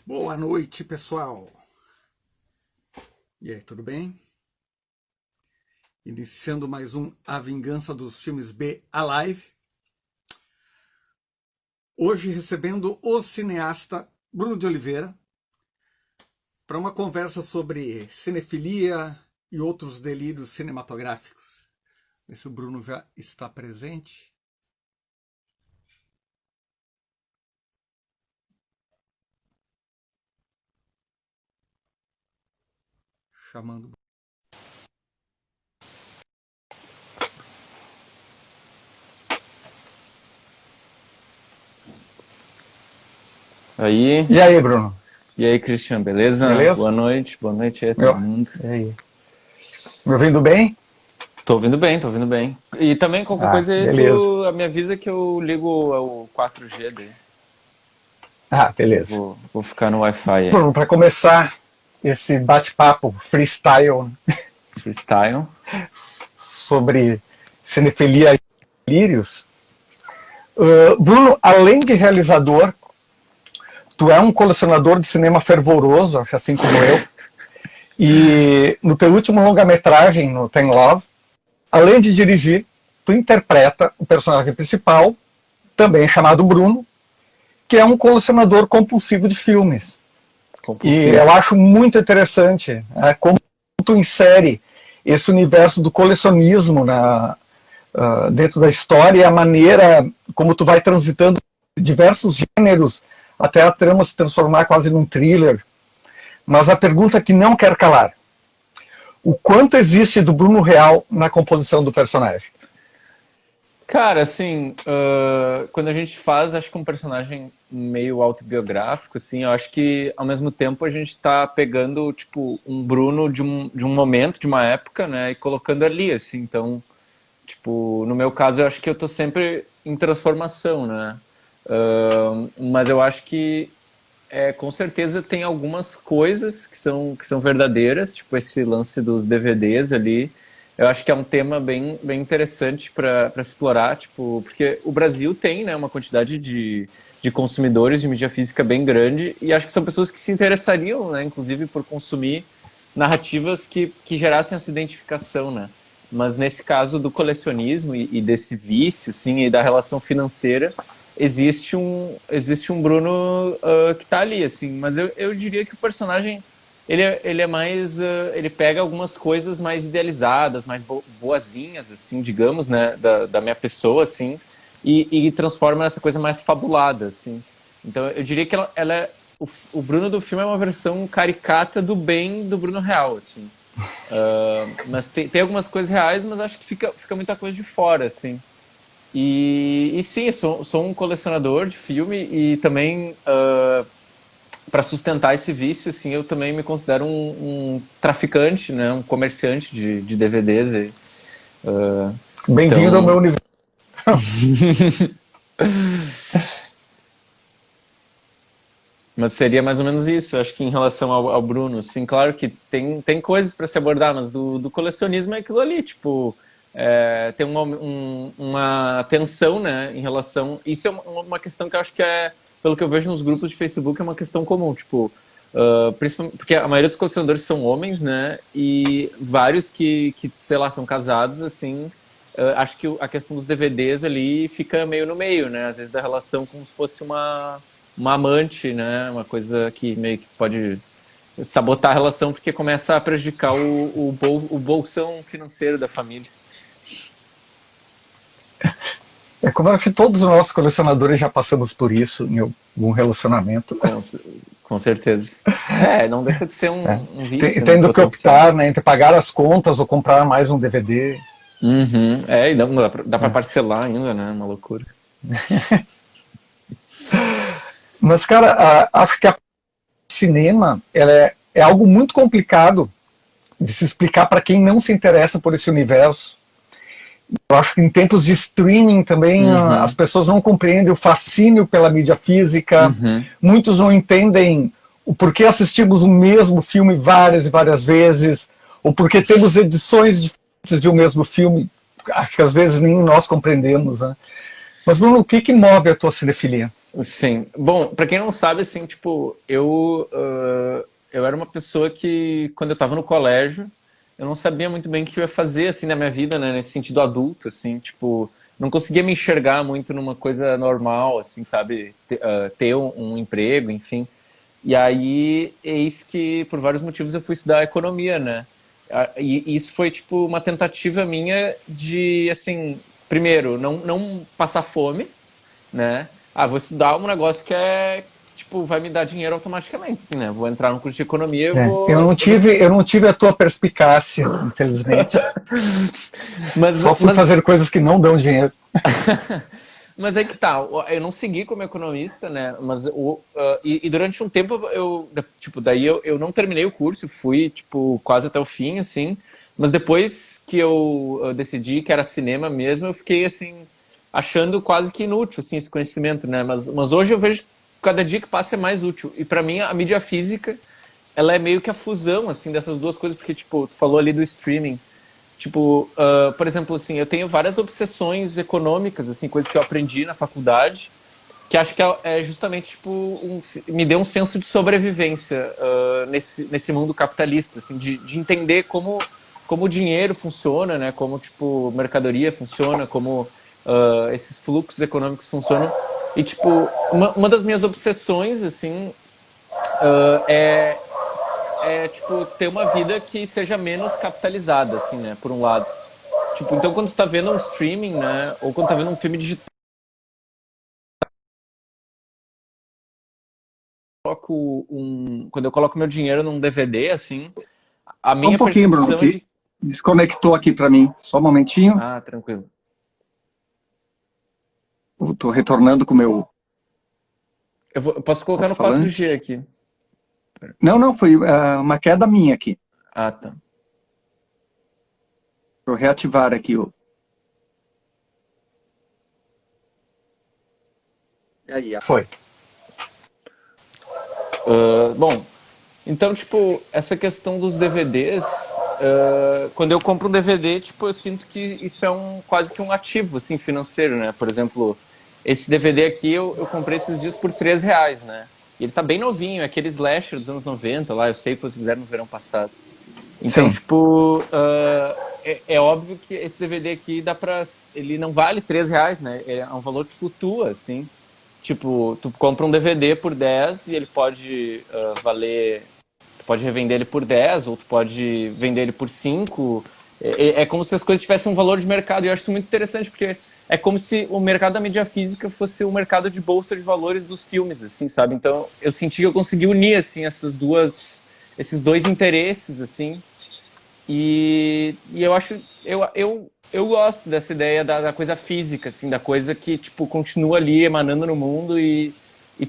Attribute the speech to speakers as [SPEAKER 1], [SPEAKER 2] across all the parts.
[SPEAKER 1] Boa noite, pessoal. E aí, tudo bem? Iniciando mais um A Vingança dos Filmes B Alive. Hoje recebendo o cineasta Bruno de Oliveira para uma conversa sobre cinefilia e outros delírios cinematográficos. Ver se o Bruno já está presente. Chamando.
[SPEAKER 2] Aí.
[SPEAKER 3] E aí, Bruno?
[SPEAKER 2] E aí, Christian, beleza?
[SPEAKER 3] Beleza?
[SPEAKER 2] Boa noite aí, todo mundo.
[SPEAKER 3] E aí? Me ouvindo bem?
[SPEAKER 2] Tô ouvindo bem, tô ouvindo bem. E também, qualquer coisa aí,
[SPEAKER 3] beleza.
[SPEAKER 2] me avisa que eu ligo o 4G daí.
[SPEAKER 3] Beleza.
[SPEAKER 2] Vou ficar no Wi-Fi aí.
[SPEAKER 3] Bruno, para começar esse bate-papo freestyle
[SPEAKER 2] Freestyle.
[SPEAKER 3] sobre cinefilia e delírios, Bruno, além de realizador, tu é um colecionador de cinema fervoroso, assim como eu, e no teu último longa-metragem, no Ten Love, além de dirigir, tu interpreta o personagem principal, também chamado Bruno, que é um colecionador compulsivo de filmes. E eu acho muito interessante como tu insere esse universo do colecionismo dentro da história e a maneira como tu vai transitando diversos gêneros até a trama se transformar quase num thriller. Mas a pergunta que não quer calar: o quanto existe do Bruno real na composição do personagem?
[SPEAKER 2] Cara, assim, quando a gente faz, acho que um personagem meio autobiográfico, assim, eu acho que, ao mesmo tempo, a gente tá pegando, tipo, um Bruno de um momento, de uma época, né, e colocando ali, assim, então, tipo, no meu caso, eu acho que eu tô sempre em transformação, né, mas eu acho que, com certeza, tem algumas coisas que são verdadeiras, tipo, esse lance dos DVDs ali. Eu acho que é um tema bem interessante para se explorar, tipo, porque o Brasil tem, né, uma quantidade de consumidores de mídia física bem grande, e acho que são pessoas que se interessariam, né, inclusive por consumir narrativas que gerassem essa identificação, né. Mas nesse caso do colecionismo e desse vício, sim, e da relação financeira, existe um Bruno que está ali, assim. Mas eu diria que o personagem ele é mais ele pega algumas coisas mais idealizadas, mais boazinhas, assim, digamos, né, da minha pessoa, assim, e transforma nessa coisa mais fabulada, assim. Então eu diria que ela é o Bruno do filme é uma versão caricata do bem do Bruno real, assim. Mas tem algumas coisas reais, mas acho que fica muita coisa de fora, assim. E sim, eu sou um colecionador de filme e também para sustentar esse vício, assim, eu também me considero um traficante, né, um comerciante de DVDs.
[SPEAKER 3] Bem-vindo
[SPEAKER 2] então...
[SPEAKER 3] ao meu universo.
[SPEAKER 2] Mas seria mais ou menos isso, acho que em relação ao Bruno, assim, claro que tem coisas para se abordar, mas do colecionismo é aquilo ali, tipo, tem uma tensão, né, em relação... Isso é uma questão que eu acho que pelo que eu vejo nos grupos de Facebook, é uma questão comum, tipo, principalmente porque a maioria dos colecionadores são homens, né, e vários que sei lá, são casados, assim, acho que a questão dos DVDs ali fica meio no meio, né, às vezes da relação como se fosse uma amante, né, uma coisa que meio que pode sabotar a relação porque começa a prejudicar o bolsão financeiro da família.
[SPEAKER 3] Como eu acho que todos nós colecionadores já passamos por isso em algum relacionamento.
[SPEAKER 2] Com certeza. Não deixa de ser um vício.
[SPEAKER 3] Tendo que optar, né, entre pagar as contas ou comprar mais um DVD.
[SPEAKER 2] Uhum. E dá pra parcelar ainda, né? Uma loucura.
[SPEAKER 3] Mas, cara, acho que a cinema é algo muito complicado de se explicar para quem não se interessa por esse universo. Eu acho que em tempos de streaming também as pessoas não compreendem o fascínio pela mídia física, muitos não entendem o porquê assistimos o mesmo filme várias e várias vezes, ou porquê temos edições diferentes de um mesmo filme, acho que às vezes nem nós compreendemos, né? Mas, Bruno, o que move a tua cinefilia?
[SPEAKER 2] Sim. Bom, pra quem não sabe, assim, tipo, eu era uma pessoa que, quando eu tava no colégio, eu não sabia muito bem o que eu ia fazer, assim, na minha vida, né, nesse sentido adulto, assim, tipo, não conseguia me enxergar muito numa coisa normal, assim, sabe, ter um emprego, enfim. E aí, eis que, por vários motivos, eu fui estudar economia, né? E isso foi, tipo, uma tentativa minha de, assim, primeiro, não passar fome, né? Ah, vou estudar um negócio que é, tipo, vai me dar dinheiro automaticamente, assim, né? Vou entrar no curso de economia e
[SPEAKER 3] É,
[SPEAKER 2] vou... Eu vou...
[SPEAKER 3] eu não tive a tua perspicácia, infelizmente.
[SPEAKER 2] Mas,
[SPEAKER 3] Só fui
[SPEAKER 2] mas,
[SPEAKER 3] fazer coisas que não dão dinheiro.
[SPEAKER 2] mas é que tá, eu não segui como economista, né? Mas e durante um tempo tipo, daí eu não terminei o curso, fui, tipo, quase até o fim, assim. Mas depois que eu decidi que era cinema mesmo, eu fiquei, assim, achando quase que inútil, assim, esse conhecimento, né? Mas hoje eu vejo que cada dia que passa é mais útil. E pra mim, a mídia física, ela é meio que a fusão, assim, dessas duas coisas, porque, tipo, tu falou ali do streaming. Tipo, por exemplo, assim, eu tenho várias obsessões econômicas, assim, coisas que eu aprendi na faculdade, que acho que é justamente, tipo, me deu um senso de sobrevivência nesse mundo capitalista, assim, de entender como o dinheiro funciona, né? Como, tipo, mercadoria funciona, como esses fluxos econômicos funcionam. E, tipo, uma das minhas obsessões, assim, tipo, ter uma vida que seja menos capitalizada, assim, né? Por um lado. Tipo, então quando tu tá vendo um streaming, né? Ou quando tá vendo um filme digital, quando eu coloco meu dinheiro num DVD, assim, a
[SPEAKER 4] Só um
[SPEAKER 2] minha
[SPEAKER 4] pouquinho, Bruno,
[SPEAKER 2] percepção é
[SPEAKER 4] que
[SPEAKER 2] de.
[SPEAKER 4] desconectou aqui para mim. Só um momentinho.
[SPEAKER 2] Ah, tranquilo.
[SPEAKER 4] Estou retornando com o meu
[SPEAKER 2] Eu posso colocar no 4G
[SPEAKER 4] alto-falante.
[SPEAKER 2] aqui.
[SPEAKER 4] Não, não, foi uma queda minha aqui.
[SPEAKER 2] Ah, tá.
[SPEAKER 4] Vou reativar aqui o. E aí,
[SPEAKER 3] Foi.
[SPEAKER 2] Bom, então, tipo, essa questão dos DVDs, quando eu compro um DVD, tipo, eu sinto que isso é quase que um ativo, assim, financeiro, né? Por exemplo, esse DVD aqui eu comprei esses dias por R$ 3, né? E ele tá bem novinho, é aquele slasher dos anos 90 lá, eu sei que vocês fizeram no verão passado. Então,
[SPEAKER 3] Sim.
[SPEAKER 2] tipo, é óbvio que esse DVD aqui dá pra... Ele não vale R$ 3, né? É um valor que flutua, assim. Tipo, tu compra um DVD por 10 e ele pode valer... Tu pode revender ele por 10 ou tu pode vender ele por 5. É como se as coisas tivessem um valor de mercado. E eu acho isso muito interessante, porque é como se o mercado da mídia física fosse o mercado de bolsa de valores dos filmes, assim, sabe? Então, eu senti que eu consegui unir, assim, esses dois interesses, assim, e eu acho. Eu gosto dessa ideia da coisa física, assim, da coisa que, tipo, continua ali emanando no mundo e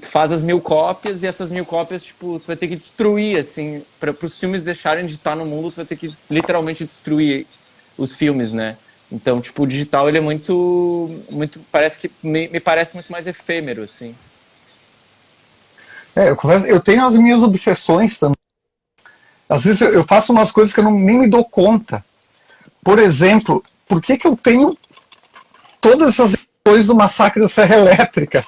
[SPEAKER 2] tu faz as 1.000 cópias e essas 1.000 cópias, tipo, tu vai ter que destruir, assim, para os filmes deixarem de estar no mundo, tu vai ter que literalmente destruir os filmes, né? Então, tipo, o digital, ele é parece que, me parece muito mais efêmero, assim.
[SPEAKER 3] Eu tenho as minhas obsessões também. Às vezes eu faço umas coisas que eu nem me dou conta. Por exemplo, por que eu tenho todas essas coisas do massacre da Serra Elétrica?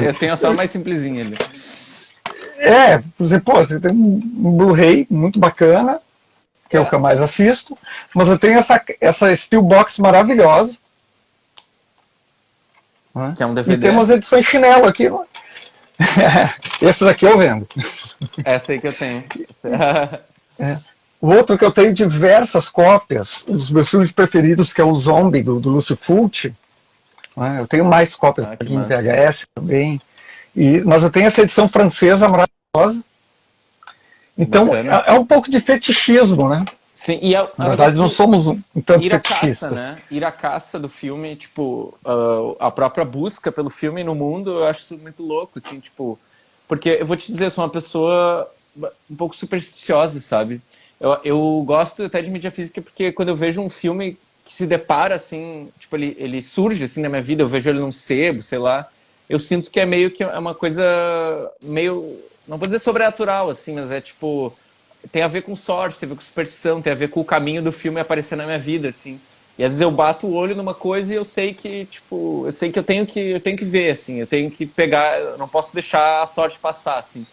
[SPEAKER 2] Eu tenho só mais simplesinha ali.
[SPEAKER 3] Por exemplo, você tem um Blu-ray muito bacana, que é o que eu mais assisto, mas eu tenho essa Steelbox maravilhosa. Né?
[SPEAKER 2] Que é um DVD.
[SPEAKER 3] E tem umas edições chinelo aqui. Esses aqui eu vendo.
[SPEAKER 2] Essa aí que eu tenho.
[SPEAKER 3] O outro que eu tenho diversas cópias, um dos meus filmes preferidos, que é o Zombie, do Lúcio Fulci. Né? Eu tenho mais cópias aqui em VHS também. Mas eu tenho essa edição francesa maravilhosa. Então, é um pouco de fetichismo, né?
[SPEAKER 2] Sim,
[SPEAKER 3] na verdade, não somos um tanto fetichistas.
[SPEAKER 2] Né? Ir à caça do filme, tipo, a própria busca pelo filme no mundo, eu acho isso muito louco, assim, tipo... Porque, eu vou te dizer, eu sou uma pessoa um pouco supersticiosa, sabe? Eu gosto até de mídia física porque quando eu vejo um filme que se depara, assim, tipo, ele surge, assim, na minha vida, eu vejo ele num sebo, sei lá, eu sinto que é meio que é uma coisa meio... Não vou dizer sobrenatural, assim, mas é, tipo... Tem a ver com sorte, tem a ver com superstição, tem a ver com o caminho do filme aparecer na minha vida, assim. E às vezes eu bato o olho numa coisa e eu sei que, tipo, eu tenho que ver, assim, eu tenho que pegar, eu não posso deixar a sorte passar, assim.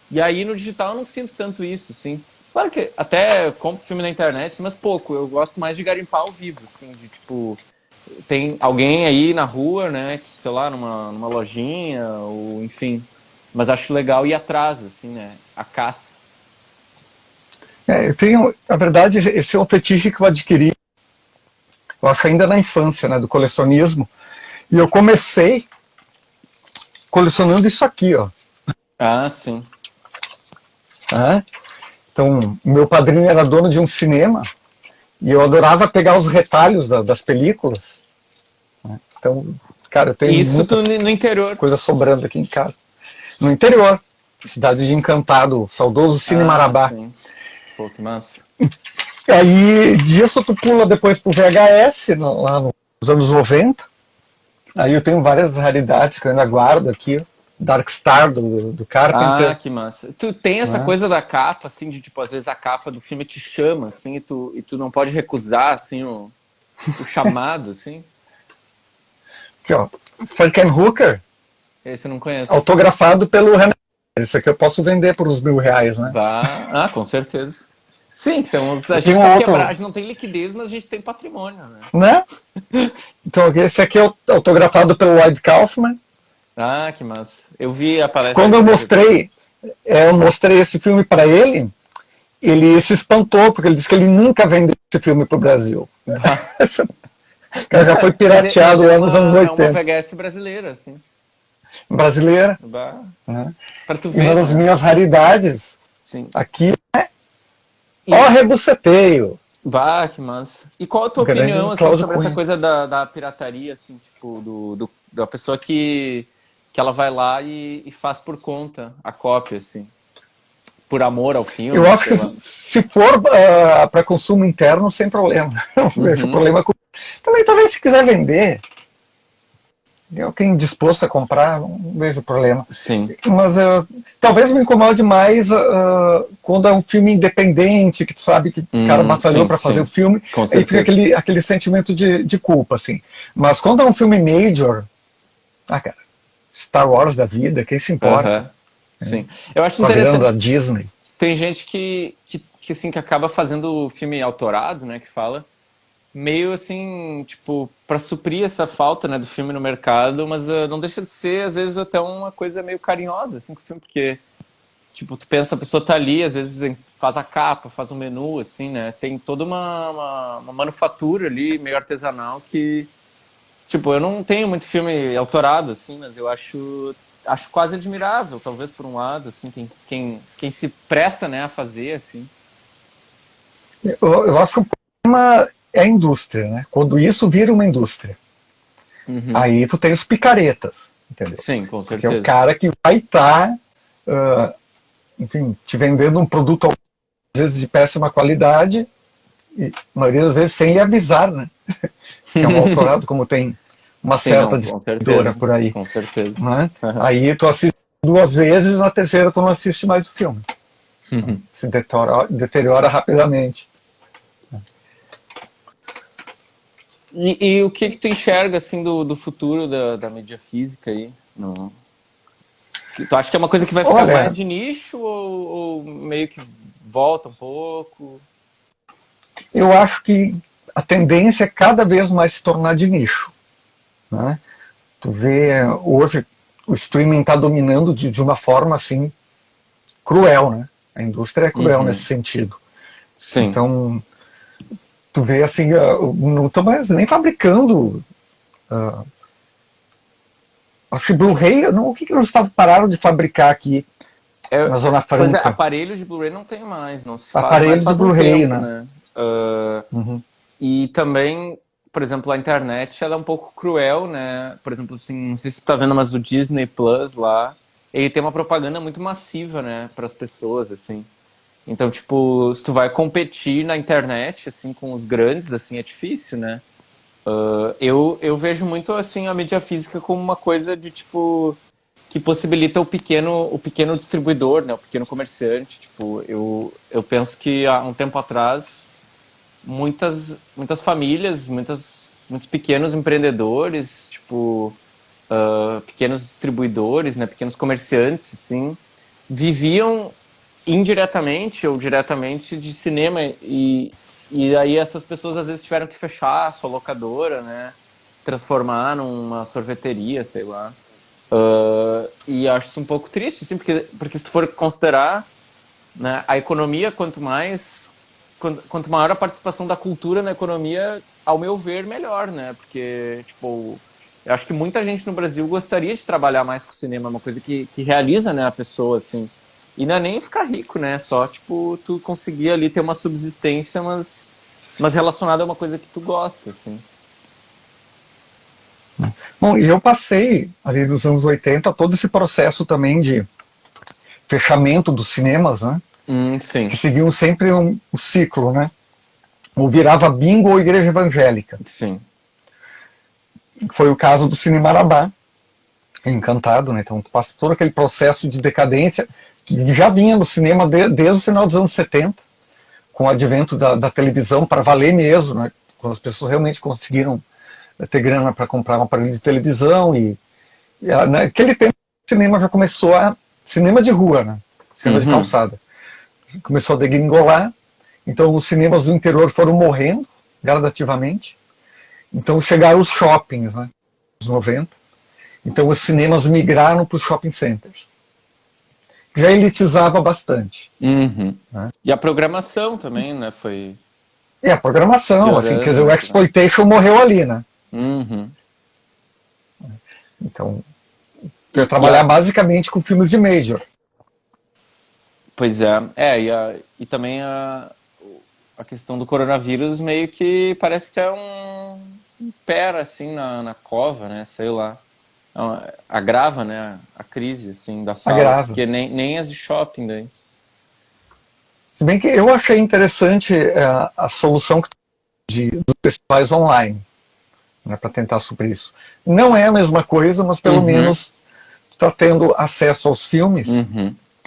[SPEAKER 2] E aí no digital eu não sinto tanto isso, assim. Claro que até compro filme na internet, mas pouco. Eu gosto mais de garimpar ao vivo, assim, de tipo, tem alguém aí na rua, né, que, sei lá, numa lojinha, ou enfim. Mas acho legal ir atrás, assim, né, a caça.
[SPEAKER 3] Eu tenho, na verdade, esse é um fetiche que eu adquiri, eu acho ainda na infância, né, do colecionismo. E eu comecei colecionando isso aqui, ó.
[SPEAKER 2] Ah, sim.
[SPEAKER 3] Né? Então, meu padrinho era dono de um cinema e eu adorava pegar os retalhos das películas. Né? Então, cara, eu tenho
[SPEAKER 2] Isso
[SPEAKER 3] muita
[SPEAKER 2] no interior.
[SPEAKER 3] coisa sobrando aqui em casa. No interior, cidade de Encantado, saudoso Cine
[SPEAKER 2] Ah,
[SPEAKER 3] Marabá.
[SPEAKER 2] sim. Pô, que massa.
[SPEAKER 3] Aí, disso tu pula depois pro VHS, lá nos anos 90. Aí eu tenho várias raridades que eu ainda guardo aqui. Dark Star, do
[SPEAKER 2] Ah,
[SPEAKER 3] Carpenter.
[SPEAKER 2] que massa. Tu tem essa
[SPEAKER 3] Né?
[SPEAKER 2] coisa da capa, assim, de tipo, às vezes a capa do filme te chama, assim, e tu não pode recusar, assim, o chamado, assim.
[SPEAKER 3] Aqui, ó. Frankenhooker,
[SPEAKER 2] Esse eu não conheço.
[SPEAKER 3] autografado pelo René. Isso aqui eu posso vender por uns R$ 1.000, né?
[SPEAKER 2] Ah, com certeza. Sim, a
[SPEAKER 3] Eu tenho
[SPEAKER 2] gente
[SPEAKER 3] um
[SPEAKER 2] tá
[SPEAKER 3] outro,
[SPEAKER 2] quebrado, a gente não tem liquidez, mas a gente tem patrimônio, né?
[SPEAKER 3] né? Então esse aqui é autografado pelo Lloyd Kaufman.
[SPEAKER 2] Ah, que massa. Eu vi a palestra
[SPEAKER 3] Quando eu
[SPEAKER 2] dele depois.
[SPEAKER 3] mostrei esse filme para ele se espantou, porque ele disse que ele nunca vendeu esse filme para o Brasil.
[SPEAKER 2] Bah.
[SPEAKER 3] O cara já foi
[SPEAKER 2] Mas
[SPEAKER 3] pirateado lá nos anos
[SPEAKER 2] é uma
[SPEAKER 3] 80.
[SPEAKER 2] VHS brasileira, assim.
[SPEAKER 3] Brasileira.
[SPEAKER 2] Bah.
[SPEAKER 3] Né?
[SPEAKER 2] Pra tu
[SPEAKER 3] E uma
[SPEAKER 2] ver,
[SPEAKER 3] das
[SPEAKER 2] né?
[SPEAKER 3] minhas raridades
[SPEAKER 2] Sim.
[SPEAKER 3] aqui,
[SPEAKER 2] E,
[SPEAKER 3] ó, rebuceteio.
[SPEAKER 2] bah, que massa. E qual a tua opinião,
[SPEAKER 3] Grande
[SPEAKER 2] assim,
[SPEAKER 3] Cláudio
[SPEAKER 2] sobre essa
[SPEAKER 3] Cunha.
[SPEAKER 2] coisa da pirataria, assim, tipo, da pessoa que ela vai lá e faz por conta a cópia, assim, por amor ao
[SPEAKER 3] Eu
[SPEAKER 2] filme,
[SPEAKER 3] acho
[SPEAKER 2] sei
[SPEAKER 3] que
[SPEAKER 2] lá.
[SPEAKER 3] se for para consumo interno, sem problema. Não vejo
[SPEAKER 2] Uhum.
[SPEAKER 3] problema com. Também, talvez, se quiser vender, quem disposto a comprar, não vejo problema.
[SPEAKER 2] Sim,
[SPEAKER 3] Mas talvez me incomode mais quando é um filme independente, que tu sabe que o cara batalhou
[SPEAKER 2] sim,
[SPEAKER 3] para fazer o
[SPEAKER 2] sim,
[SPEAKER 3] filme,
[SPEAKER 2] com
[SPEAKER 3] aí fica
[SPEAKER 2] certeza.
[SPEAKER 3] aquele sentimento de culpa, assim. Mas quando é um filme major, cara, Star Wars da vida, quem se importa?
[SPEAKER 2] Aham, sim. Eu acho
[SPEAKER 3] Com a grana da
[SPEAKER 2] interessante,
[SPEAKER 3] Disney.
[SPEAKER 2] tem gente assim, que acaba fazendo filme autorado, né, que fala, meio assim, tipo, pra suprir essa falta, né, do filme no mercado, mas não deixa de ser, às vezes, até uma coisa meio carinhosa, assim, com o filme, porque, tipo, tu pensa, a pessoa tá ali, às vezes faz a capa, faz um menu, assim, né, tem toda uma manufatura ali, meio artesanal, que, tipo, eu não tenho muito filme autorado, assim, mas eu acho quase admirável, talvez, por um lado, assim, quem se presta, né, a fazer, assim.
[SPEAKER 3] Eu acho que o problema é a indústria, né? Quando isso vira uma indústria,
[SPEAKER 2] Uhum.
[SPEAKER 3] aí tu tem os picaretas, entendeu?
[SPEAKER 2] Sim, com
[SPEAKER 3] Porque é o
[SPEAKER 2] certeza.
[SPEAKER 3] cara que vai estar, enfim, te vendendo um produto às vezes de péssima qualidade, e a maioria das vezes sem lhe avisar, né? Que é um autorado, como tem uma
[SPEAKER 2] Sim,
[SPEAKER 3] certa
[SPEAKER 2] não, com
[SPEAKER 3] distribuidora
[SPEAKER 2] certeza.
[SPEAKER 3] por aí.
[SPEAKER 2] Com certeza.
[SPEAKER 3] Né?
[SPEAKER 2] Aham.
[SPEAKER 3] Aí tu assiste 2 vezes, na terceira tu não assiste mais o filme. Se deteriora rapidamente.
[SPEAKER 2] E o que que tu enxerga, assim, do futuro da mídia física aí? No... Tu acha que é uma coisa que vai ficar mais
[SPEAKER 3] Olha,
[SPEAKER 2] de nicho ou meio que volta um pouco?
[SPEAKER 3] eu acho que a tendência é cada vez mais se tornar de nicho. Né? Tu vê, hoje o streaming está dominando de uma forma assim cruel, né? A indústria é cruel nesse
[SPEAKER 2] Uhum.
[SPEAKER 3] sentido.
[SPEAKER 2] Sim.
[SPEAKER 3] Então, tu vê assim, não estão mais nem fabricando. Acho que Blu-ray, o que eles pararam de fabricar aqui na Zona
[SPEAKER 2] Pois é,
[SPEAKER 3] Franca?
[SPEAKER 2] aparelho de Blu-ray não tem mais, não se faz, mas
[SPEAKER 3] Aparelho de
[SPEAKER 2] faz um
[SPEAKER 3] Blu-ray,
[SPEAKER 2] tempo,
[SPEAKER 3] né?
[SPEAKER 2] né?
[SPEAKER 3] Uhum.
[SPEAKER 2] E também, por exemplo, a internet, ela é um pouco cruel, né? Por exemplo, assim, não sei se tu tá vendo, mas o Disney Plus lá, ele tem uma propaganda muito massiva, né, para as pessoas, assim. Então, tipo, se tu vai competir na internet, assim, com os grandes, assim, é difícil, né? Eu vejo muito, assim, a mídia física como uma coisa de, tipo, que possibilita o pequeno distribuidor, né, o pequeno comerciante. Tipo, eu penso que há um tempo atrás muitas famílias, muitos pequenos empreendedores, tipo, pequenos distribuidores, né, pequenos comerciantes, assim, viviam indiretamente ou diretamente de cinema e aí essas pessoas às vezes tiveram que fechar a sua locadora, né, transformar numa sorveteria, sei lá. E acho isso um pouco triste, assim, porque se tu for considerar, né, a economia, quanto maior a participação da cultura na economia, ao meu ver, melhor, né? Porque, tipo, eu acho que muita gente no Brasil gostaria de trabalhar mais com o cinema, é uma coisa que realiza, né, a pessoa, assim. E não é nem ficar rico, né? Só, tipo, tu conseguir ali ter uma subsistência, mas relacionada a uma coisa que tu gosta, assim.
[SPEAKER 3] Bom, e eu passei ali nos anos 80 todo esse processo também de fechamento dos cinemas, né?
[SPEAKER 2] Sim,
[SPEAKER 3] Que seguiam sempre um ciclo, né? Ou virava bingo ou igreja evangélica.
[SPEAKER 2] sim.
[SPEAKER 3] Foi o caso do Cine Marabá, Encantado, né? Então passa todo aquele processo de decadência que já vinha no cinema desde o final dos anos 70, com o advento da televisão para valer mesmo, né? Quando as pessoas realmente conseguiram ter grana para comprar um aparelho de televisão e naquele tempo o cinema já começou cinema de rua, né? Cinema de calçada. Começou a degringolar, então os cinemas do interior foram morrendo gradativamente. Então chegaram os shoppings, né? Nos 90. Então os cinemas migraram para os shopping centers. Já elitizava bastante.
[SPEAKER 2] Uhum.
[SPEAKER 3] Né?
[SPEAKER 2] E a programação também, né? Foi
[SPEAKER 3] a programação, assim, quer dizer, o exploitation morreu ali, né?
[SPEAKER 2] Uhum.
[SPEAKER 3] Então, eu ia trabalhar basicamente com filmes de major.
[SPEAKER 2] Pois é. E também a questão do coronavírus meio que parece que é um pera, assim, na cova, né? Sei lá. Agrava, né? A crise, assim, da sala.
[SPEAKER 3] Agrava.
[SPEAKER 2] Porque nem as de shopping daí.
[SPEAKER 3] Se bem que eu achei interessante a solução dos festivais online, né, para tentar suprir isso. Não é a mesma coisa, mas pelo menos está tendo acesso aos filmes.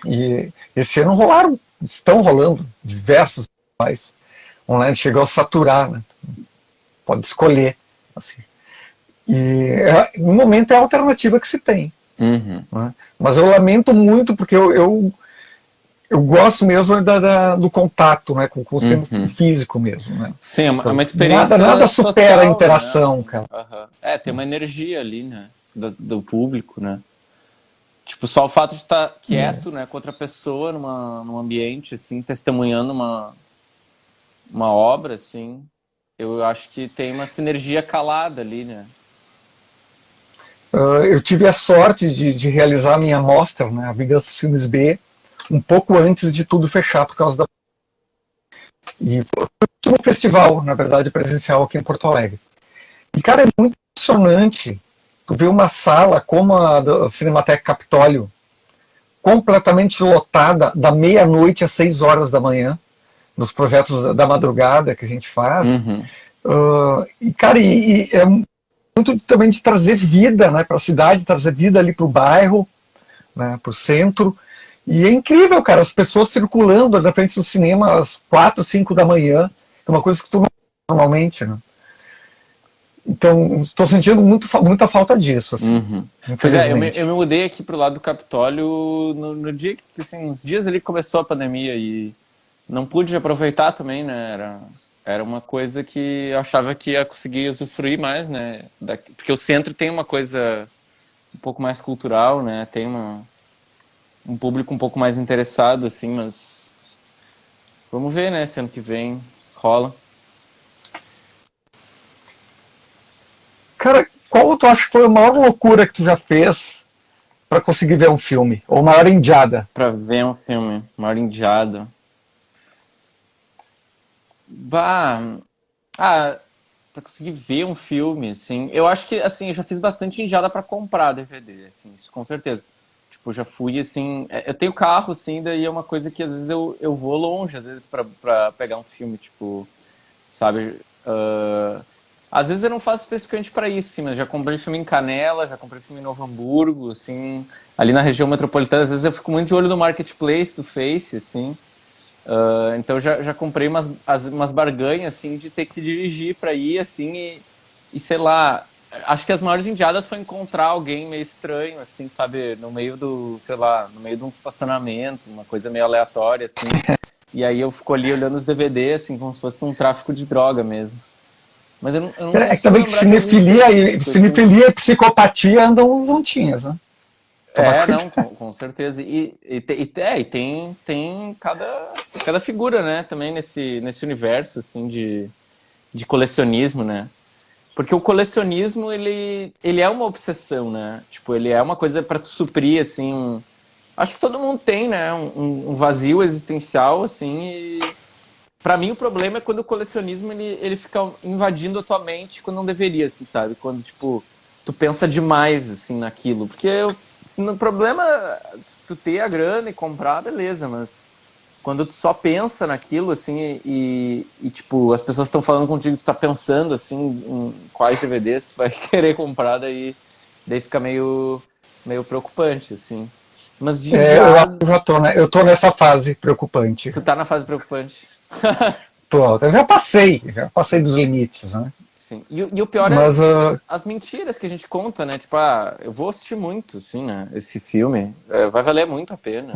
[SPEAKER 3] E esse ano estão rolando diversos festivais online, chegou a saturar, né? Pode escolher. Assim. E no momento é a alternativa que se tem. Né? Mas eu lamento muito porque eu gosto mesmo do contato, né, com o cinema físico mesmo. Né?
[SPEAKER 2] Sim, é uma experiência
[SPEAKER 3] nada supera
[SPEAKER 2] social,
[SPEAKER 3] a interação,
[SPEAKER 2] né?
[SPEAKER 3] cara.
[SPEAKER 2] Tem uma energia ali, né? Do público, né? Tipo, só o fato de estar quieto, né, com outra pessoa num ambiente, assim, testemunhando uma obra, assim, eu acho que tem uma sinergia calada ali, né?
[SPEAKER 3] Eu tive a sorte de realizar a minha mostra, né, a Vingança Filmes B, um pouco antes de tudo fechar por causa da... E foi um festival, na verdade, presencial aqui em Porto Alegre. E, cara, é muito impressionante tu ver uma sala como a da Cinemateca Capitólio, completamente lotada da meia-noite às 6 horas da manhã, nos projetos da madrugada que a gente faz. E, cara, é muito também de trazer vida, né, para a cidade, trazer vida ali para o bairro, né, para o centro. E é incrível, cara, as pessoas circulando na frente do cinema às 4, 5 da manhã, é uma coisa que tu não normalmente, né? Então, estou sentindo muita falta disso, assim,
[SPEAKER 2] Pois é, eu me mudei aqui pro lado do Capitólio no dia que, assim, uns dias ali que começou a pandemia e não pude aproveitar também, né, era uma coisa que eu achava que ia conseguir usufruir mais, né, porque o centro tem uma coisa um pouco mais cultural, né, tem um público um pouco mais interessado, assim, mas vamos ver, né, se ano que vem rola.
[SPEAKER 3] Cara, qual tu acha que foi a maior loucura que tu já fez pra conseguir ver um filme? Ou maior indiada?
[SPEAKER 2] Pra ver um filme, maior indiada. Pra conseguir ver um filme, assim, eu acho que, assim, eu já fiz bastante indiada pra comprar DVD, assim, isso com certeza. Tipo, eu já fui, assim, eu tenho carro, assim, daí é uma coisa que às vezes eu vou longe, às vezes pra pegar um filme, tipo, sabe, às vezes eu não faço especificamente pra isso, sim, mas já comprei filme em Canela, já comprei filme em Novo Hamburgo, assim, ali na região metropolitana, às vezes eu fico muito de olho no marketplace do Face, assim, Então já comprei umas barganhas, assim, de ter que dirigir pra ir, assim, e sei lá, acho que as maiores indiadas foi encontrar alguém meio estranho, assim, sabe, no meio do, sei lá, no meio de um estacionamento, uma coisa meio aleatória, assim. E aí eu fico ali olhando os DVD, assim, como se fosse um tráfico de droga mesmo. Mas eu não
[SPEAKER 3] É que
[SPEAKER 2] consigo
[SPEAKER 3] também que
[SPEAKER 2] lembrar de algum específico, assim.
[SPEAKER 3] cinefilia e psicopatia andam juntinhas, né? Tomar cuidado.
[SPEAKER 2] Não, com certeza. E tem cada figura, né, também nesse universo, assim, de colecionismo, né? Porque o colecionismo, ele é uma obsessão, né? Tipo, ele é uma coisa para tu suprir, assim... Acho que todo mundo tem, né? Um vazio existencial, assim, e... Pra mim, o problema é quando o colecionismo, ele fica invadindo a tua mente quando não deveria, assim, sabe? Quando, tipo, tu pensa demais, assim, naquilo. Porque no problema, tu ter a grana e comprar, beleza, mas... Quando tu só pensa naquilo, assim, tipo, as pessoas estão falando contigo, tu tá pensando, assim, em quais DVDs tu vai querer comprar, daí fica meio preocupante, assim. Mas de
[SPEAKER 3] Eu acho
[SPEAKER 2] indiado,
[SPEAKER 3] que eu tô nessa fase preocupante.
[SPEAKER 2] tu tá na fase preocupante.
[SPEAKER 3] Eu já passei dos limites, né?
[SPEAKER 2] Sim. E o pior é
[SPEAKER 3] Mas
[SPEAKER 2] as mentiras que a gente conta, né? Tipo, eu vou assistir muito, assim, né? Esse filme. Vai valer muito a pena.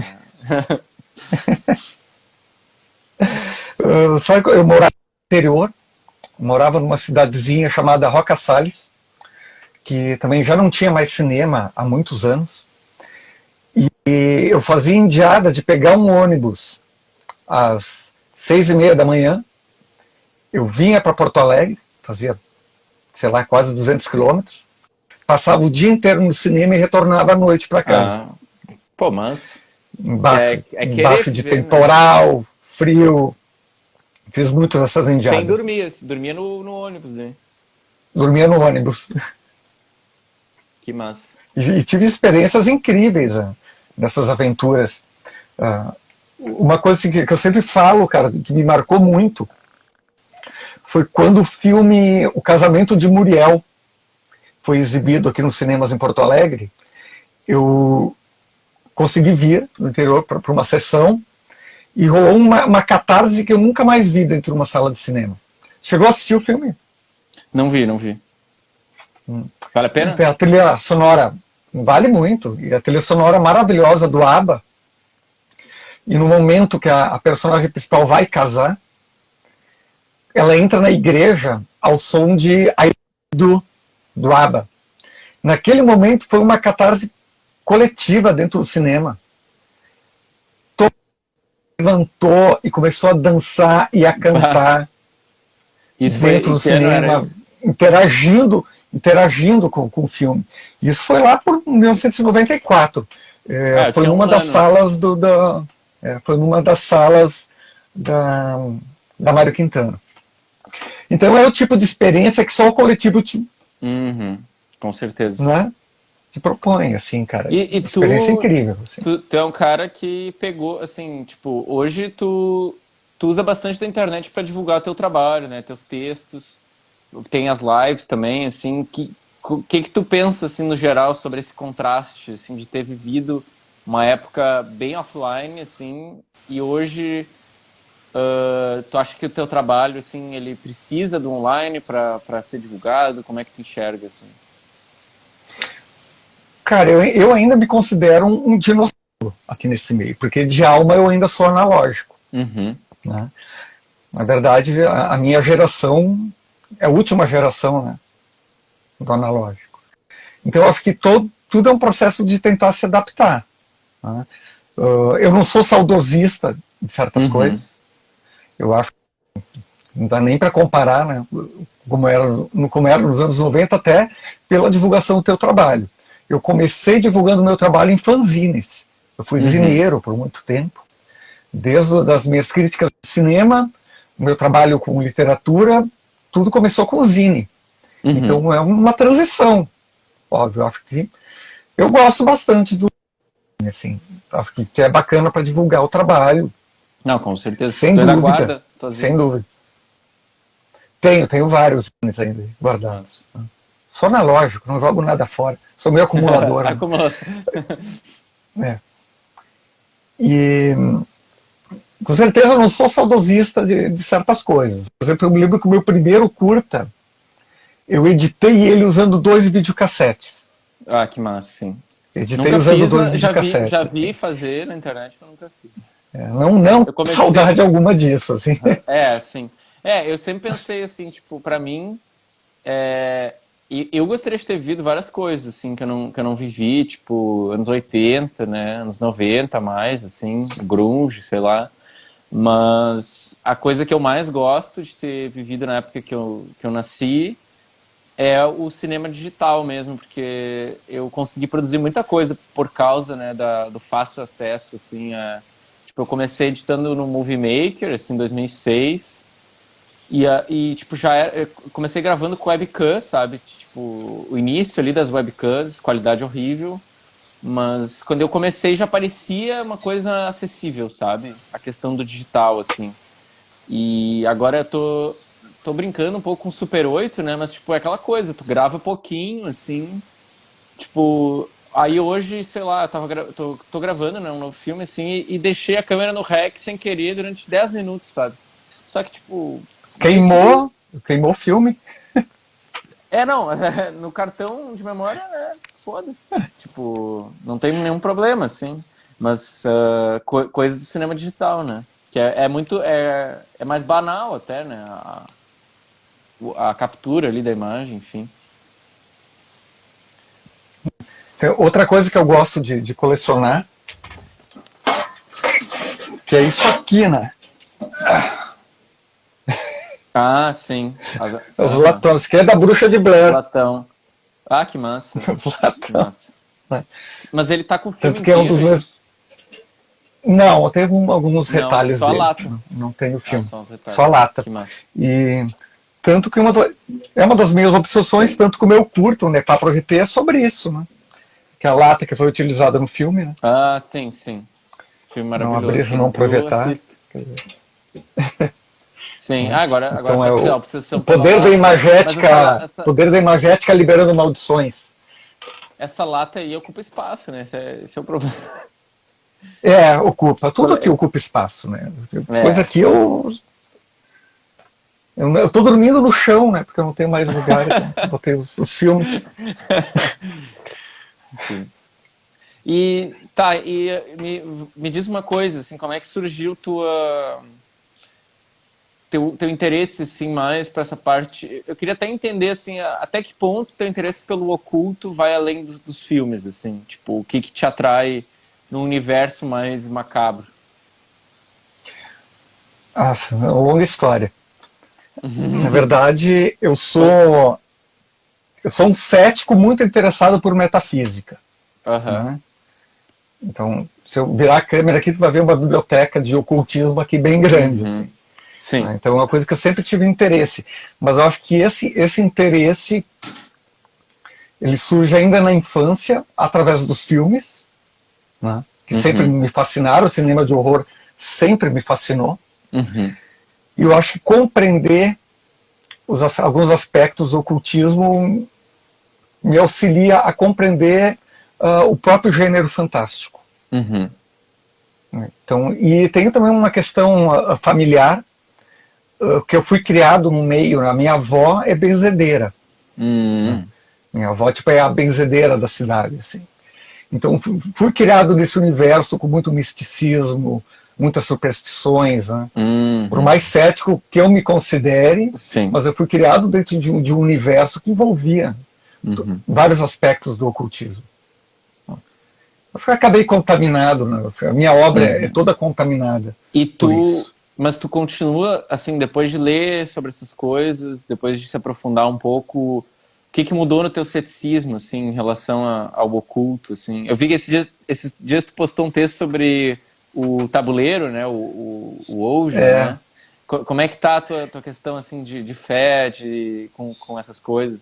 [SPEAKER 3] sabe, eu morava no interior, morava numa cidadezinha chamada Roca Salles, que também já não tinha mais cinema há muitos anos. E eu fazia indiada de pegar um ônibus às 6:30 da manhã. Eu vinha para Porto Alegre, fazia, sei lá, quase 200 quilômetros. Passava o dia inteiro no cinema e retornava à noite para casa.
[SPEAKER 2] Pô, mas...
[SPEAKER 3] Embaixo,
[SPEAKER 2] querer
[SPEAKER 3] embaixo de
[SPEAKER 2] viver,
[SPEAKER 3] temporal, né? Frio. Fiz muito dessas indiadas.
[SPEAKER 2] Sem dormir, dormia no ônibus, né?
[SPEAKER 3] Dormia no ônibus.
[SPEAKER 2] Que massa.
[SPEAKER 3] E tive experiências incríveis, né, nessas aventuras. Uma coisa assim, que eu sempre falo, cara, que me marcou muito, foi quando o filme O Casamento de Muriel foi exibido aqui nos cinemas em Porto Alegre. Eu consegui vir no interior para uma sessão e rolou uma catarse que eu nunca mais vi dentro de uma sala de cinema. Chegou a assistir o filme?
[SPEAKER 2] Não vi. Vale a pena?
[SPEAKER 3] A trilha sonora vale muito. E a trilha sonora maravilhosa do ABBA. E no momento que a personagem principal vai casar, ela entra na igreja ao som de I do ABBA. Naquele momento foi uma catarse coletiva dentro do cinema. Todo mundo levantou e começou a dançar e a cantar dentro do cinema, interagindo com o filme. Isso foi lá por 1994. Foi numa das salas foi numa das salas da Mário Quintana. Então é o tipo de experiência que só o coletivo
[SPEAKER 2] com certeza.
[SPEAKER 3] Né, te propõe, assim, cara.
[SPEAKER 2] E
[SPEAKER 3] experiência incrível. Assim.
[SPEAKER 2] Tu é um cara que pegou, assim, tipo, hoje tu usa bastante da internet para divulgar teu trabalho, né, teus textos, tem as lives também, assim, o que tu pensa, assim, no geral, sobre esse contraste, assim, de ter vivido uma época bem offline, assim, e hoje tu acha que o teu trabalho, assim, ele precisa do online para ser divulgado? Como é que tu enxerga, assim?
[SPEAKER 3] Cara, eu ainda me considero um dinossauro aqui nesse meio, porque de alma eu ainda sou analógico. Né? Na verdade, a minha geração é a última geração, né, do analógico. Então eu acho que tudo é um processo de tentar se adaptar. Né? Eu não sou saudosista de certas coisas. Eu acho que não dá nem para comparar, né, como era nos anos 90, até pela divulgação do teu trabalho. Eu comecei divulgando meu trabalho em fanzines. Eu fui zineiro por muito tempo. Desde das minhas críticas de cinema, meu trabalho com literatura, tudo começou com o zine. Então é uma transição. Óbvio, acho que eu gosto bastante do zine, assim. Acho que é bacana para divulgar o trabalho.
[SPEAKER 2] Não, com certeza.
[SPEAKER 3] Sem dúvida. Sem dúvida. Tenho vários zines ainda guardados. Só analógico, não jogo nada fora. Sou meio acumulador. Né? E com certeza eu não sou saudosista de certas coisas. Por exemplo, eu me lembro que o meu primeiro curta, eu editei ele usando 2 videocassetes.
[SPEAKER 2] Ah, que massa, sim.
[SPEAKER 3] Editei
[SPEAKER 2] Nunca
[SPEAKER 3] usando
[SPEAKER 2] fiz,
[SPEAKER 3] 2
[SPEAKER 2] mas
[SPEAKER 3] videocassetes.
[SPEAKER 2] já vi fazer na internet, mas nunca fiz.
[SPEAKER 3] Não
[SPEAKER 2] Eu comecei...
[SPEAKER 3] saudade alguma disso, assim.
[SPEAKER 2] Sim. Eu sempre pensei assim, tipo, pra mim, e eu gostaria de ter vivido várias coisas, assim, que eu não vivi, tipo, anos 80, né, anos 90 mais, assim, grunge, sei lá. Mas a coisa que eu mais gosto de ter vivido na época que eu nasci é o cinema digital mesmo, porque eu consegui produzir muita coisa por causa, né, do fácil acesso, assim, tipo, eu comecei editando no Movie Maker, assim, em 2006, e tipo, eu comecei gravando com webcam, sabe, tipo, o início ali das webcams, qualidade horrível, mas quando eu comecei já parecia uma coisa acessível, sabe, a questão do digital, assim, e agora eu tô brincando um pouco com o Super 8, né? Mas, tipo, é aquela coisa, tu grava pouquinho, assim, tipo... Aí hoje, sei lá, tô gravando, né, um novo filme, assim, e deixei a câmera no rec sem querer durante 10 minutos, sabe? Só que, tipo...
[SPEAKER 3] Queimou o filme.
[SPEAKER 2] Não, no cartão de memória, né, foda-se. Tipo, não tem nenhum problema, assim. Mas coisa do cinema digital, né? Que é muito... É mais banal até, né? A captura ali da imagem, enfim.
[SPEAKER 3] Tem outra coisa que eu gosto de colecionar, que é isso aqui, né?
[SPEAKER 2] Ah, sim.
[SPEAKER 3] Os latões, que é da Bruxa de Blair.
[SPEAKER 2] Latão. Ah, que massa.
[SPEAKER 3] Os latões.
[SPEAKER 2] Que massa. Mas ele tá com o filme
[SPEAKER 3] Tanto que é um dos
[SPEAKER 2] inteiro,
[SPEAKER 3] meus... Não, tem alguns
[SPEAKER 2] Não,
[SPEAKER 3] retalhos
[SPEAKER 2] só a
[SPEAKER 3] dele.
[SPEAKER 2] lata.
[SPEAKER 3] Não tem o filme.
[SPEAKER 2] Só os retalhos.
[SPEAKER 3] Só a lata.
[SPEAKER 2] Que massa.
[SPEAKER 3] E tanto que é uma das minhas obsessões, tanto que o meu curto, né, Papo VT, é sobre isso, né? Que é a lata que foi utilizada no filme, né?
[SPEAKER 2] Ah, sim, sim. Filme maravilhoso.
[SPEAKER 3] Não abrir, não aproveitar.
[SPEAKER 2] Sim, agora
[SPEAKER 3] Então
[SPEAKER 2] pode ser a
[SPEAKER 3] é
[SPEAKER 2] obsessão
[SPEAKER 3] o poder
[SPEAKER 2] pela
[SPEAKER 3] da
[SPEAKER 2] lata.
[SPEAKER 3] imagética, poder da imagética liberando maldições.
[SPEAKER 2] Essa lata aí ocupa espaço, né? Esse é o problema.
[SPEAKER 3] Ocupa. Tudo aqui ocupa espaço, né? Coisa que eu tô dormindo no chão, né? Porque eu não tenho mais lugar. Então botei os filmes.
[SPEAKER 2] Sim. E me diz uma coisa, assim, como é que surgiu teu interesse, assim, mais para essa parte? Eu queria até entender, assim, até que ponto teu interesse pelo oculto vai além dos filmes, assim, tipo, o que te atrai no universo mais macabro?
[SPEAKER 3] Nossa, é uma longa história. Na verdade, eu sou um cético muito interessado por metafísica. Né? Então, se eu virar a câmera aqui, tu vai ver uma biblioteca de ocultismo aqui bem grande. Assim.
[SPEAKER 2] Sim.
[SPEAKER 3] Então, é uma coisa que eu sempre tive interesse. Mas eu acho que esse interesse ele surge ainda na infância, através dos filmes, né? Que sempre me fascinaram. O cinema de horror sempre me fascinou. E eu acho que compreender alguns aspectos do ocultismo me auxilia a compreender o próprio gênero fantástico. Então, e tem também uma questão familiar, que eu fui criado no meio, a minha avó é benzedeira. Minha avó tipo, é a benzedeira da cidade. Assim. Então, fui criado nesse universo com muito misticismo, muitas superstições, né? Por mais cético que eu me considere, mas eu fui criado dentro de um universo que envolvia vários aspectos do ocultismo. Eu acabei contaminado, né? A minha obra é toda contaminada.
[SPEAKER 2] Mas tu continua, assim, depois de ler sobre essas coisas, depois de se aprofundar um pouco, o que mudou no teu ceticismo, assim, em relação ao oculto, assim? Eu vi que esses dias tu postou um texto sobre o tabuleiro, né, o Ouija, né? Como é que tá a tua questão, assim, de fé, com essas coisas?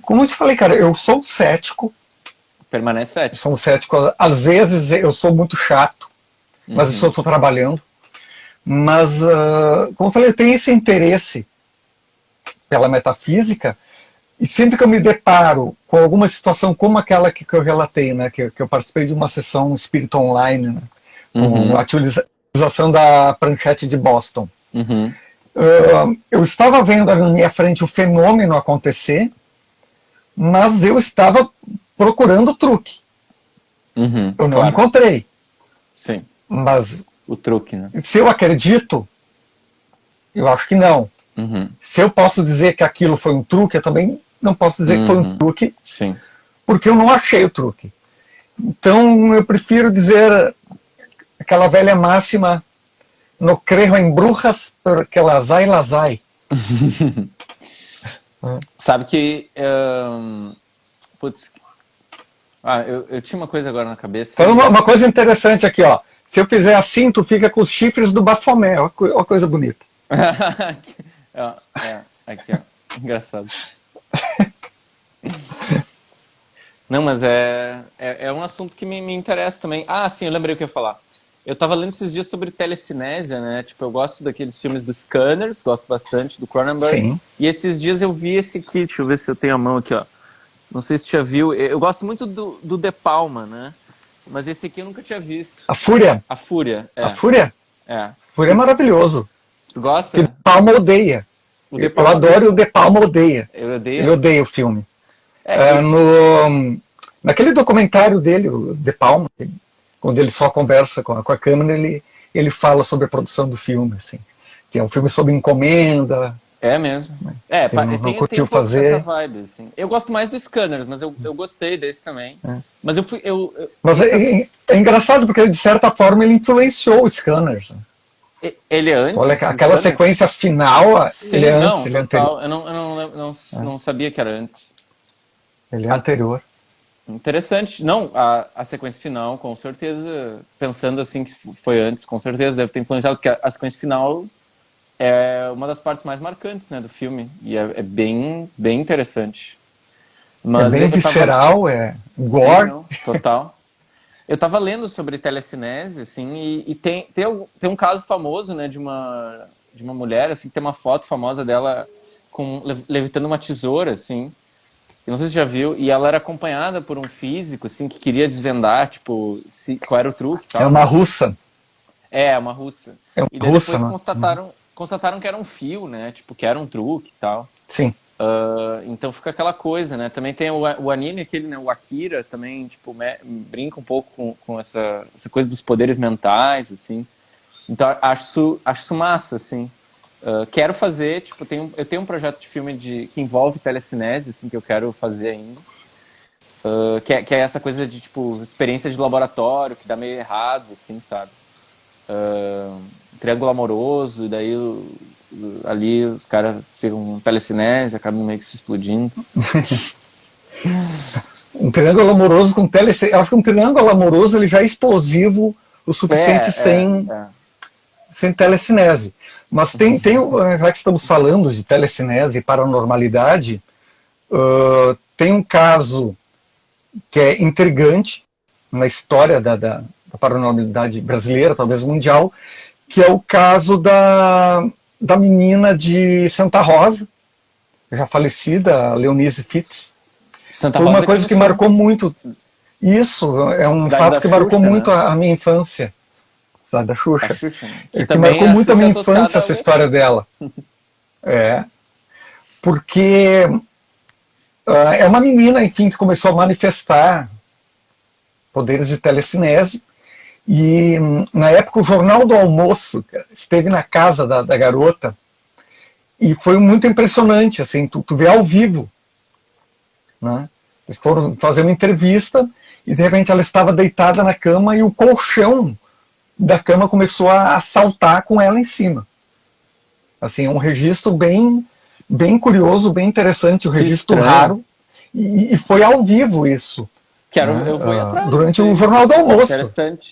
[SPEAKER 3] Como eu te falei, cara, eu sou cético.
[SPEAKER 2] Permanece cético.
[SPEAKER 3] Eu sou um cético. Às vezes eu sou muito chato, mas eu estou trabalhando. Mas, como eu falei, eu tenho esse interesse pela metafísica, e sempre que eu me deparo com alguma situação como aquela que eu relatei, né, que eu participei de uma sessão espírita online, né,
[SPEAKER 2] Uhum.
[SPEAKER 3] com a utilização da pranchete de Boston.
[SPEAKER 2] Uhum.
[SPEAKER 3] Eu estava vendo na minha frente o fenômeno acontecer, mas eu estava procurando o truque.
[SPEAKER 2] Uhum.
[SPEAKER 3] Eu não
[SPEAKER 2] Claro.
[SPEAKER 3] encontrei.
[SPEAKER 2] Sim,
[SPEAKER 3] Mas
[SPEAKER 2] o truque, né?
[SPEAKER 3] se eu acredito, eu acho que não.
[SPEAKER 2] Uhum.
[SPEAKER 3] Se eu posso dizer que aquilo foi um truque, eu também não posso dizer que foi um truque,
[SPEAKER 2] Sim.
[SPEAKER 3] porque eu não achei o truque. Então eu prefiro dizer aquela velha máxima: no creio em brujas, porque las hay, las hay.
[SPEAKER 2] Sabe que... Putz... eu tinha uma coisa agora na cabeça.
[SPEAKER 3] Então uma coisa interessante aqui, ó. Se eu fizer assim, tu fica com os chifres do Bafomé. Olha uma coisa bonita.
[SPEAKER 2] Aqui, ó. Engraçado. Não, mas é um assunto que me interessa também. Ah, sim, eu lembrei o que eu ia falar. Eu tava lendo esses dias sobre telecinésia, né? Tipo, eu gosto daqueles filmes do Scanners, gosto bastante do Cronenberg.
[SPEAKER 3] Sim.
[SPEAKER 2] E esses dias eu vi esse aqui, deixa eu ver se eu tenho a mão aqui, ó. Não sei se você já viu. Eu gosto muito do De Palma, né? Mas esse aqui eu nunca tinha visto.
[SPEAKER 3] A Fúria.
[SPEAKER 2] A Fúria,
[SPEAKER 3] A Fúria?
[SPEAKER 2] É.
[SPEAKER 3] A Fúria é maravilhoso.
[SPEAKER 2] Tu gosta?
[SPEAKER 3] O De Palma odeia.
[SPEAKER 2] De Palma
[SPEAKER 3] eu adoro e o De Palma odeia.
[SPEAKER 2] Eu odeio.
[SPEAKER 3] Ele odeia o filme.
[SPEAKER 2] É,
[SPEAKER 3] Naquele documentário dele, o De Palma, quando ele só conversa com a câmera, ele fala sobre a produção do filme, assim, que é um filme sob encomenda.
[SPEAKER 2] É mesmo.
[SPEAKER 3] Ele não curtiu
[SPEAKER 2] tem um pouco
[SPEAKER 3] fazer.
[SPEAKER 2] dessa vibe, assim. Eu gosto mais do Scanners, mas eu gostei desse também. Mas
[SPEAKER 3] Mas é engraçado porque, de certa forma, ele influenciou o Scanners.
[SPEAKER 2] Ele é antes?
[SPEAKER 3] Olha, aquela sequência final,
[SPEAKER 2] Sim,
[SPEAKER 3] ele é antes,
[SPEAKER 2] não,
[SPEAKER 3] ele é
[SPEAKER 2] total.
[SPEAKER 3] anterior.
[SPEAKER 2] Eu não sabia que era antes.
[SPEAKER 3] Ele é anterior.
[SPEAKER 2] Interessante. Não, a sequência final, com certeza, pensando assim que foi antes, com certeza deve ter influenciado, porque a sequência final é uma das partes mais marcantes, né, do filme. E é bem interessante. Mas
[SPEAKER 3] é bem visceral, é gore.
[SPEAKER 2] Sim, não, total. Eu tava lendo sobre telecinese, assim, e tem um caso famoso, né, de uma mulher, assim, que tem uma foto famosa dela levitando uma tesoura, assim. Eu não sei se você já viu, e ela era acompanhada por um físico, assim, que queria desvendar, tipo, qual era o truque e tal.
[SPEAKER 3] É uma russa.
[SPEAKER 2] É, uma russa.
[SPEAKER 3] É uma
[SPEAKER 2] e daí
[SPEAKER 3] russa,
[SPEAKER 2] depois
[SPEAKER 3] né?
[SPEAKER 2] constataram que era um fio, né, tipo, que era um truque e tal.
[SPEAKER 3] Sim.
[SPEAKER 2] Então fica aquela coisa, né? Também tem o anime, aquele, né? O Akira, também, tipo, brinca um pouco com essa coisa dos poderes mentais, assim. Então acho isso massa, assim. Quero fazer, tipo, eu tenho um projeto de filme que envolve telecinese, assim, que eu quero fazer ainda. Que é essa coisa de, tipo, experiência de laboratório, que dá meio errado, assim, sabe? Triângulo amoroso, e daí ali os caras ficam telecinese, acabam meio que se explodindo.
[SPEAKER 3] Um triângulo amoroso com telecinese. Eu acho que um triângulo amoroso ele já é explosivo o suficiente sem telecinese. Mas já que estamos falando de telecinese e paranormalidade, tem um caso que é intrigante na história da paranormalidade brasileira, talvez mundial, que é o caso da menina de Santa Rosa, já falecida, Leonise Fitz.
[SPEAKER 2] Santa
[SPEAKER 3] Foi
[SPEAKER 2] Rosa
[SPEAKER 3] uma coisa que marcou muito. Isso, é um
[SPEAKER 2] Cidade
[SPEAKER 3] fato
[SPEAKER 2] da
[SPEAKER 3] que marcou
[SPEAKER 2] Xuxa,
[SPEAKER 3] muito
[SPEAKER 2] né?
[SPEAKER 3] a minha infância. Cidade da Xuxa.
[SPEAKER 2] A Xuxa, né?
[SPEAKER 3] Que marcou muito a minha
[SPEAKER 2] Xuxa associada
[SPEAKER 3] infância, essa
[SPEAKER 2] ao-
[SPEAKER 3] história dela. Porque é uma menina, enfim, que começou a manifestar poderes de telecinese. E na época o Jornal do Almoço esteve na casa da garota e foi muito impressionante, assim, tu vê ao vivo, né? Eles foram fazer uma entrevista e de repente ela estava deitada na cama e o colchão da cama começou a saltar com ela em cima. Assim, um registro bem curioso, bem interessante, um registro raro, e foi ao vivo isso.
[SPEAKER 2] Eu vou ir atrás.
[SPEAKER 3] Durante o Jornal do Almoço.
[SPEAKER 2] Interessante.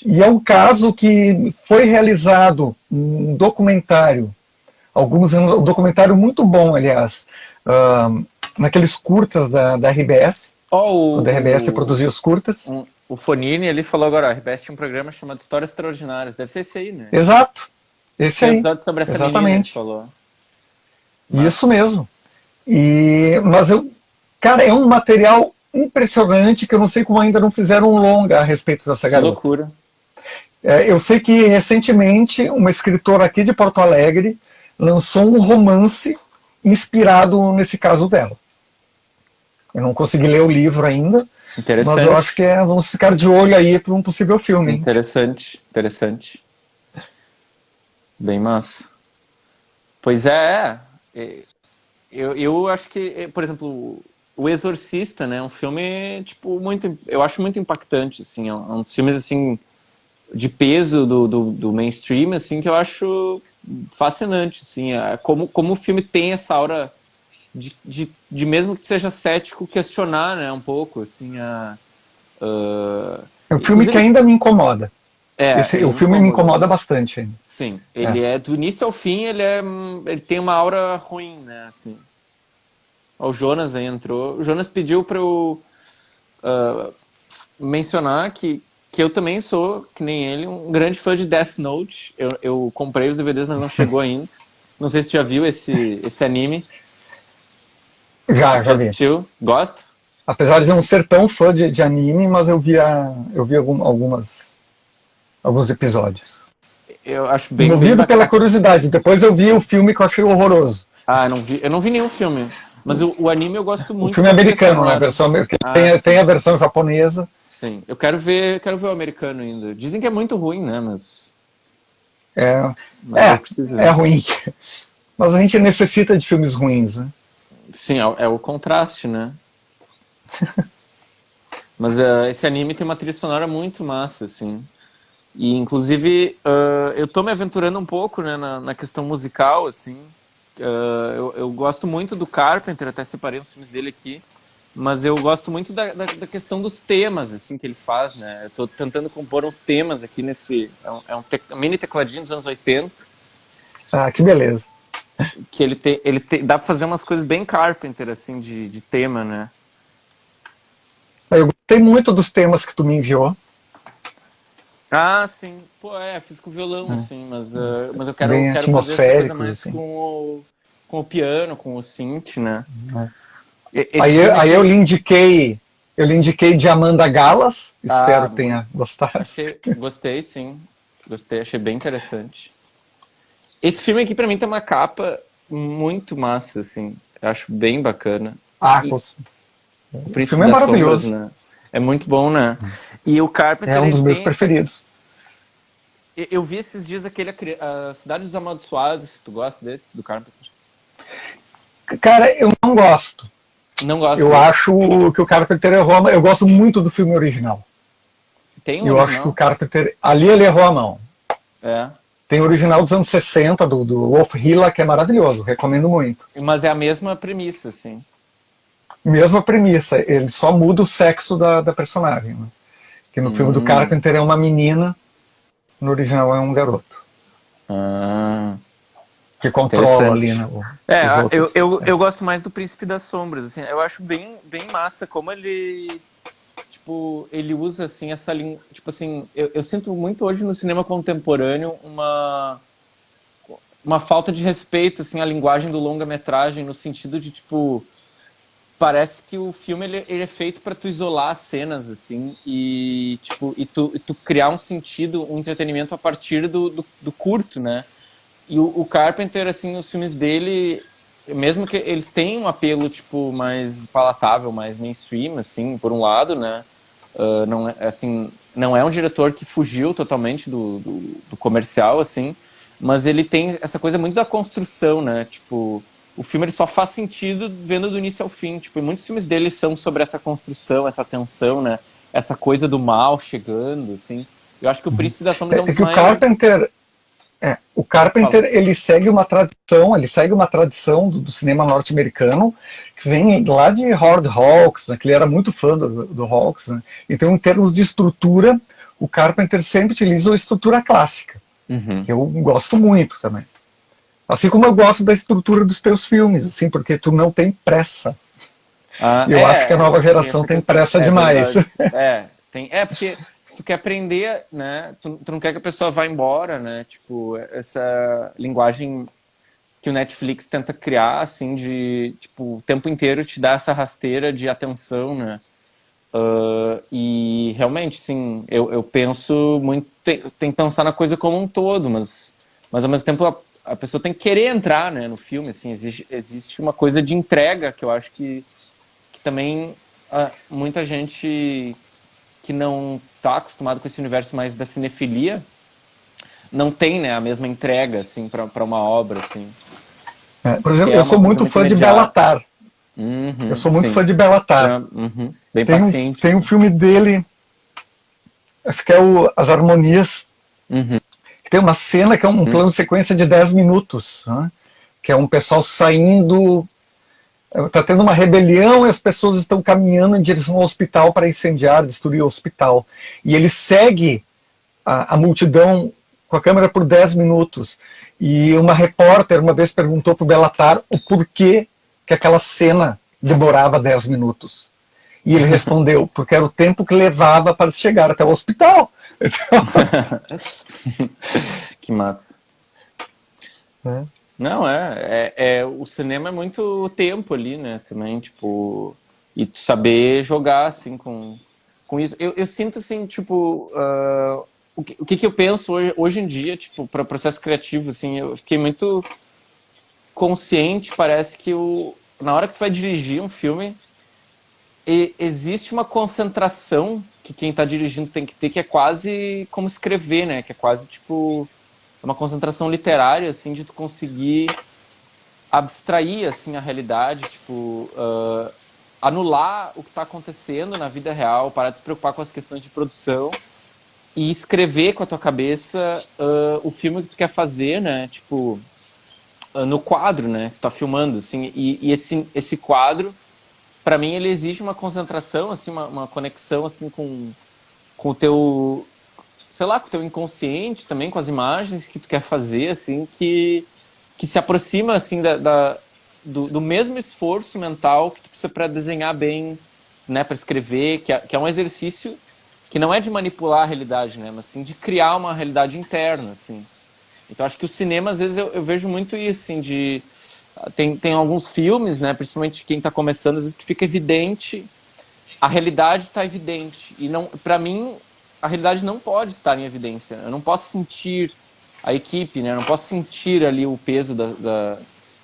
[SPEAKER 3] E é um caso que foi realizado um documentário, um documentário muito bom, aliás, naqueles curtas da RBS. Quando a RBS produziu os curtas.
[SPEAKER 2] O Fonini, ele falou agora, a RBS tinha um programa chamado Histórias Extraordinárias. Deve ser esse aí, né?
[SPEAKER 3] Exato. Esse
[SPEAKER 2] Tem um
[SPEAKER 3] aí.
[SPEAKER 2] episódio sobre essa menina, ele falou.
[SPEAKER 3] Isso mesmo. Mas cara, é um material impressionante que eu não sei como ainda não fizeram um longa a respeito dessa garota.
[SPEAKER 2] Que loucura.
[SPEAKER 3] Eu sei que recentemente uma escritora aqui de Porto Alegre lançou um romance inspirado nesse caso dela. Eu não consegui ler o livro ainda, mas eu acho que vamos ficar de olho aí para um possível filme.
[SPEAKER 2] Interessante, interessante. Bem massa. Pois eu acho que, por exemplo, O Exorcista, né, é um filme, tipo, eu acho muito impactante, assim, é um dos filmes, assim, de peso do mainstream, assim, que eu acho fascinante, assim, como o filme tem essa aura de mesmo que seja cético, questionar, né, um pouco, assim,
[SPEAKER 3] É um filme que ainda me incomoda. O filme me incomoda bastante ainda.
[SPEAKER 2] Sim, ele do início ao fim, ele tem uma aura ruim, né, assim. O Jonas aí entrou. O Jonas pediu para eu mencionar que eu também sou, que nem ele, um grande fã de Death Note. Eu comprei os DVDs, mas não chegou ainda. Não sei se você já viu esse anime.
[SPEAKER 3] Já vi.
[SPEAKER 2] Assistiu? Gosta?
[SPEAKER 3] Apesar de não ser tão fã de anime, mas eu vi alguns episódios.
[SPEAKER 2] Eu acho bem
[SPEAKER 3] movido pela curiosidade. Depois eu vi o filme que eu achei horroroso.
[SPEAKER 2] Eu não vi nenhum filme. Mas o anime eu gosto muito.
[SPEAKER 3] O filme americano, né? Tem a versão japonesa.
[SPEAKER 2] Sim, eu quero ver o americano ainda. Dizem que é muito ruim, né? Mas
[SPEAKER 3] é ruim. Mas a gente necessita de filmes ruins, né?
[SPEAKER 2] Sim, é o contraste, né? Mas esse anime tem uma trilha sonora muito massa, assim. E, inclusive, eu tô me aventurando um pouco, né, na questão musical, assim. Eu gosto muito do Carpenter, até separei os filmes dele aqui. Mas eu gosto muito da questão dos temas, assim, que ele faz, né? Eu tô tentando compor uns temas aqui nesse... um mini tecladinho dos anos 80.
[SPEAKER 3] Ah, que beleza.
[SPEAKER 2] Que dá pra fazer umas coisas bem Carpenter, assim, de tema, né?
[SPEAKER 3] Eu gostei muito dos temas que tu me enviou.
[SPEAKER 2] Ah, sim. Pô, fiz com o violão, assim, mas eu quero fazer essa coisa mais assim, com o piano, com o synth, né?
[SPEAKER 3] Aí eu lhe indiquei de Amanda Galas, espero que tenha gostado.
[SPEAKER 2] Gostei, sim. Gostei, achei bem interessante. Esse filme aqui, pra mim, tem uma capa muito massa, assim. Eu acho bem bacana.
[SPEAKER 3] O filme é maravilhoso.
[SPEAKER 2] Sombras, né? É muito bom, né? E o Carpenter...
[SPEAKER 3] É um dos meus preferidos.
[SPEAKER 2] Eu vi esses dias a Cidade dos Amaldiçoados. Tu gosta desse, do Carpenter?
[SPEAKER 3] Cara, eu não gosto.
[SPEAKER 2] Não gosto.
[SPEAKER 3] Eu acho que o Carpenter errou a mão. Eu gosto muito do filme original.
[SPEAKER 2] Tem
[SPEAKER 3] eu acho que o Carpenter... Ali ele errou a mão. Tem o original dos anos 60, do Wolf Hilla, que é maravilhoso. Recomendo muito.
[SPEAKER 2] Mas é a mesma premissa, assim.
[SPEAKER 3] Mesma premissa. Ele só muda o sexo da personagem. Né? Que no filme do Carpenter é uma menina, no original é um garoto. Que controla ali, né?
[SPEAKER 2] Eu gosto mais do Príncipe das Sombras, assim. Eu acho bem massa como ele... Tipo, ele usa, assim, essa linha... Tipo assim, eu sinto muito hoje no cinema contemporâneo uma falta de respeito, assim, à linguagem do longa-metragem, no sentido de, tipo... Parece que o filme ele é feito para tu isolar as cenas, assim, e tu criar um sentido, um entretenimento a partir do curto, né? E o Carpenter, assim, os filmes dele, mesmo que eles tenham um apelo, tipo, mais palatável, mais mainstream, assim, por um lado, né? Não é um diretor que fugiu totalmente do comercial, assim, mas ele tem essa coisa muito da construção, né? Tipo... O filme ele só faz sentido vendo do início ao fim. Tipo, e muitos filmes dele são sobre essa construção, essa tensão, né? Essa coisa do mal chegando, assim. Eu acho que o Príncipe das Sombras é um dos mais...
[SPEAKER 3] O Carpenter, ele segue uma tradição do cinema norte-americano que vem lá de Howard Hawks, né, que ele era muito fã do Hawks, né? Então, em termos de estrutura, o Carpenter sempre utiliza a estrutura clássica, que eu gosto muito também. Assim como eu gosto da estrutura dos teus filmes, assim, porque tu não tem pressa. Eu acho que a nova geração tem pressa demais.
[SPEAKER 2] Porque tu quer aprender, né? Tu não quer que a pessoa vá embora, né? Tipo, essa linguagem que o Netflix tenta criar, assim, de, tipo, o tempo inteiro te dá essa rasteira de atenção, né? E realmente, sim, eu penso muito tem que pensar na coisa como um todo, mas ao mesmo tempo a pessoa tem que querer entrar, né, no filme, assim, existe uma coisa de entrega que eu acho que também muita gente que não está acostumado com esse universo mais da cinefilia não tem, né, a mesma entrega, assim, para uma obra, assim.
[SPEAKER 3] Por exemplo,
[SPEAKER 2] É
[SPEAKER 3] eu sou
[SPEAKER 2] uma coisa
[SPEAKER 3] muito
[SPEAKER 2] muito
[SPEAKER 3] fã de
[SPEAKER 2] imediata.
[SPEAKER 3] Belatar. Eu sou muito fã de Belatar.
[SPEAKER 2] Bem paciente.
[SPEAKER 3] Tem um filme dele, acho que é As Harmonias, que tem uma cena que é um plano de sequência de 10 minutos, né? Que é um pessoal saindo, está tendo uma rebelião e as pessoas estão caminhando em direção ao hospital para incendiar, destruir o hospital. E ele segue a multidão com a câmera por 10 minutos. E uma repórter uma vez perguntou para o Belatar o porquê que aquela cena demorava 10 minutos. E ele respondeu, porque era o tempo que levava para chegar até o hospital.
[SPEAKER 2] Que massa. Não, o cinema é muito tempo ali, né, também, tipo, e tu saber jogar, assim, com isso. Eu sinto, assim, tipo, o que eu penso hoje em dia, tipo, para processo criativo, assim, eu fiquei muito consciente, parece que na hora que tu vai dirigir um filme, existe uma concentração que quem tá dirigindo tem que ter, que é quase como escrever, né, que é quase, tipo, uma concentração literária, assim, de tu conseguir abstrair, assim, a realidade, tipo, anular o que está acontecendo na vida real, parar de se preocupar com as questões de produção e escrever com a tua cabeça o filme que tu quer fazer, né, tipo, no quadro, né, que tu tá filmando, assim, e esse quadro, para mim, ele exige uma concentração, assim, uma conexão, assim, com o teu, sei lá, com o teu inconsciente também, com as imagens que tu quer fazer, assim, que se aproxima, assim, do mesmo esforço mental que tu precisa para desenhar bem, né, para escrever, que é um exercício que não é de manipular a realidade, né, mas sim de criar uma realidade interna, assim. Então, acho que o cinema, às vezes, eu vejo muito isso, assim, tem alguns filmes, né, principalmente quem está começando, às vezes que fica evidente, a realidade está evidente, e não, para mim, a realidade não pode estar em evidência. Eu não posso sentir a equipe, né? Eu não posso sentir ali o peso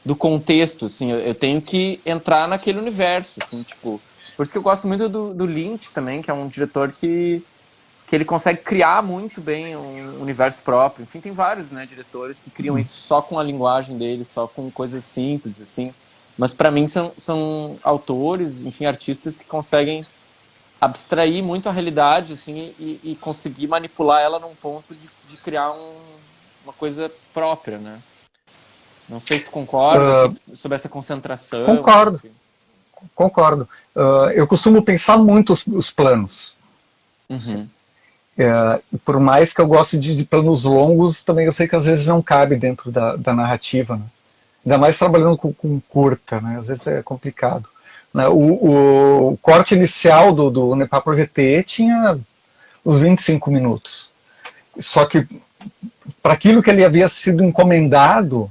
[SPEAKER 2] do contexto, assim. Eu tenho que entrar naquele universo, assim, tipo. Por isso que eu gosto muito do Lynch também, que é um diretor que ele consegue criar muito bem um universo próprio. Enfim, tem vários, né, diretores que criam isso só com a linguagem deles, só com coisas simples, assim. Mas para mim são autores, enfim, artistas que conseguem abstrair muito a realidade, assim, e conseguir manipular ela num ponto de criar uma coisa própria, né? Não sei se tu concorda sobre essa concentração.
[SPEAKER 3] Concordo,
[SPEAKER 2] enfim.
[SPEAKER 3] concordo. Eu costumo pensar muito os planos. Por mais que eu goste de planos longos, também eu sei que às vezes não cabe dentro da narrativa, né? Ainda mais trabalhando com curta, né? Às vezes é complicado. O corte inicial do Nepal Projeté tinha os 25 minutos. Só que para aquilo que ele havia sido encomendado,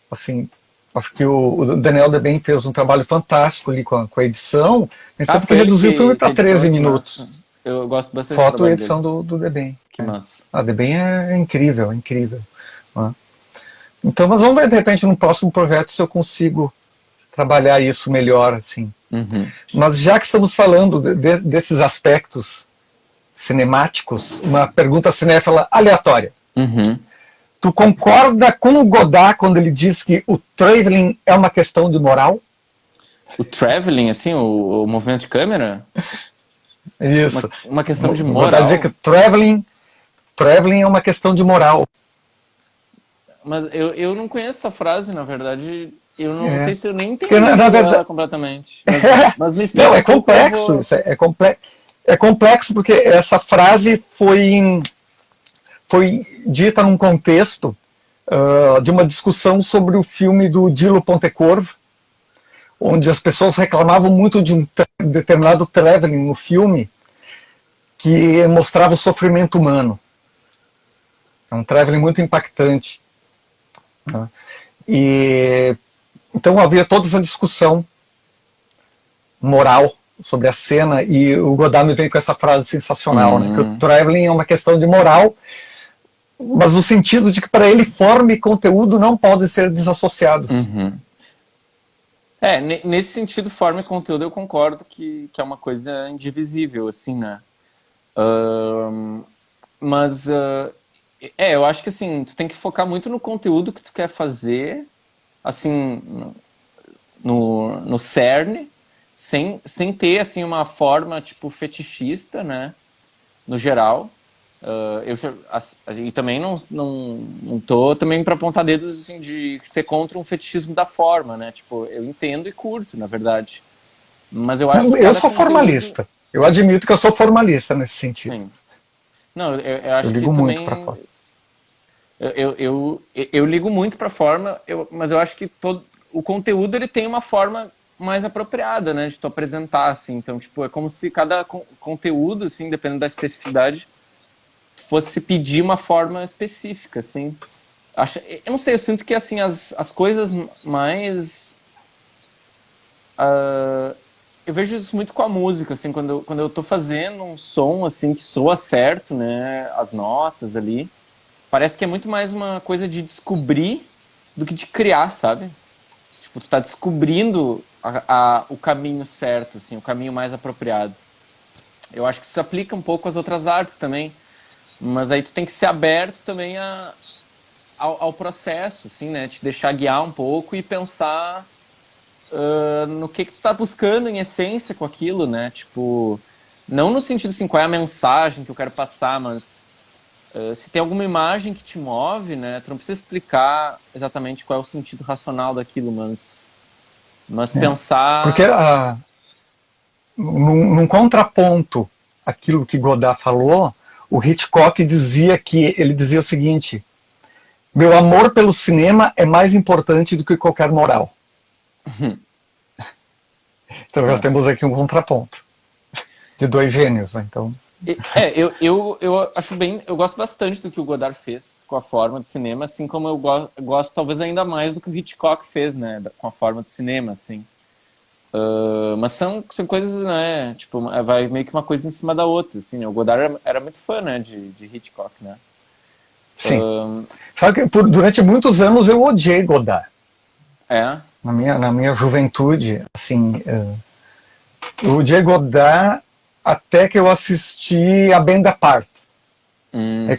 [SPEAKER 3] assim, acho que o Daniel Deben fez um trabalho fantástico ali com a edição, então porque reduziu o filme para 13 minutos.
[SPEAKER 2] Massa. Eu gosto bastante
[SPEAKER 3] Foto
[SPEAKER 2] do trabalho
[SPEAKER 3] e edição
[SPEAKER 2] dele.
[SPEAKER 3] do Deben.
[SPEAKER 2] Que massa.
[SPEAKER 3] A Deben é incrível, incrível. Então, mas vamos ver, de repente, no próximo projeto, se eu consigo trabalhar isso melhor, assim. Mas já que estamos falando desses aspectos cinemáticos, uma pergunta cinéfila aleatória. Tu concorda com o Godard quando ele diz que o traveling é uma questão de moral?
[SPEAKER 2] O traveling, assim, o movimento de câmera?
[SPEAKER 3] Isso.
[SPEAKER 2] Uma questão de moral.
[SPEAKER 3] Godard dizer que traveling é uma questão de moral.
[SPEAKER 2] Mas eu não conheço essa frase, na verdade. Eu não sei se eu nem entendi ela completamente. Mas me explica.
[SPEAKER 3] Não, é complexo. Isso é complexo porque essa frase foi dita num contexto de uma discussão sobre o filme do Dilo Pontecorvo, onde as pessoas reclamavam muito de um determinado traveling no filme que mostrava o sofrimento humano. É um traveling muito impactante. E então havia toda essa discussão moral sobre a cena, e o Godard me veio com essa frase sensacional, né, que o traveling é uma questão de moral, mas no sentido de que para ele forma e conteúdo não podem ser desassociados.
[SPEAKER 2] Nesse sentido, forma e conteúdo eu concordo que é uma coisa indivisível, assim, né? Mas eu acho que assim, tu tem que focar muito no conteúdo que tu quer fazer, assim, no cerne, sem ter assim uma forma tipo fetichista, né? No geral. E também não tô também para apontar dedos assim, de ser contra um fetichismo da forma, né? Tipo, eu entendo e curto, na verdade. Mas eu acho que
[SPEAKER 3] eu sou formalista. Eu admito que eu sou formalista nesse sentido.
[SPEAKER 2] Sim. Não, eu acho
[SPEAKER 3] ligo
[SPEAKER 2] que
[SPEAKER 3] muito
[SPEAKER 2] também
[SPEAKER 3] pra forma.
[SPEAKER 2] Eu ligo muito para a forma, mas eu acho que o conteúdo ele tem uma forma mais apropriada, né, de tu apresentar, assim. Então, tipo, é como se cada conteúdo, assim, dependendo da especificidade, fosse pedir uma forma específica, assim. Eu não sei, eu sinto que, assim, as coisas mais... eu vejo isso muito com a música, assim, quando eu tô fazendo um som, assim, que soa certo, né, as notas ali, parece que é muito mais uma coisa de descobrir do que de criar, sabe? Tipo, tu tá descobrindo o caminho certo, assim, o caminho mais apropriado. Eu acho que isso se aplica um pouco às outras artes também, mas aí tu tem que ser aberto também ao processo, assim, né? Te deixar guiar um pouco e pensar no que tu tá buscando em essência com aquilo, né? Tipo, não no sentido assim, qual é a mensagem que eu quero passar, mas se tem alguma imagem que te move, né? Tu não precisa explicar exatamente qual é o sentido racional daquilo, mas pensar...
[SPEAKER 3] Porque num contraponto àquilo que Godard falou, o Hitchcock ele dizia o seguinte: meu amor pelo cinema é mais importante do que qualquer moral. Então já temos aqui um contraponto de dois gênios, né? Então...
[SPEAKER 2] eu acho eu gosto bastante do que o Godard fez com a forma do cinema, assim como eu gosto talvez ainda mais do que o Hitchcock fez, né, com a forma do cinema, assim. Mas são coisas, né, tipo, vai meio que uma coisa em cima da outra, assim, né? O Godard era muito fã, né, de Hitchcock, né.
[SPEAKER 3] Sim. Sabe que durante muitos anos eu odiei Godard. Na minha juventude, assim, eu odiei Godard até que eu assisti a Benda Part.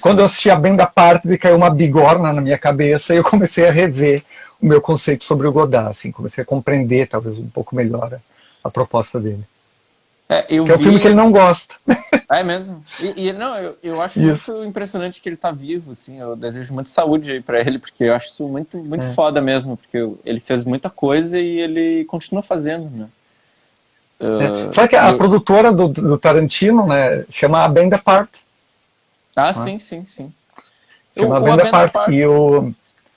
[SPEAKER 3] Quando eu assisti a Benda Part, caiu uma bigorna na minha cabeça e eu comecei a rever o meu conceito sobre o Godard, assim, comecei a compreender talvez um pouco melhor a proposta dele. Que é um filme que ele não gosta.
[SPEAKER 2] É mesmo? Eu acho muito impressionante que ele tá vivo, assim, eu desejo muita saúde aí pra ele, porque eu acho isso muito, muito foda mesmo, porque ele fez muita coisa e ele continua fazendo, né?
[SPEAKER 3] Sabe que a produtora do Tarantino, né, chama A Band Apart.
[SPEAKER 2] Sim.
[SPEAKER 3] Chama A Band Apart. E o...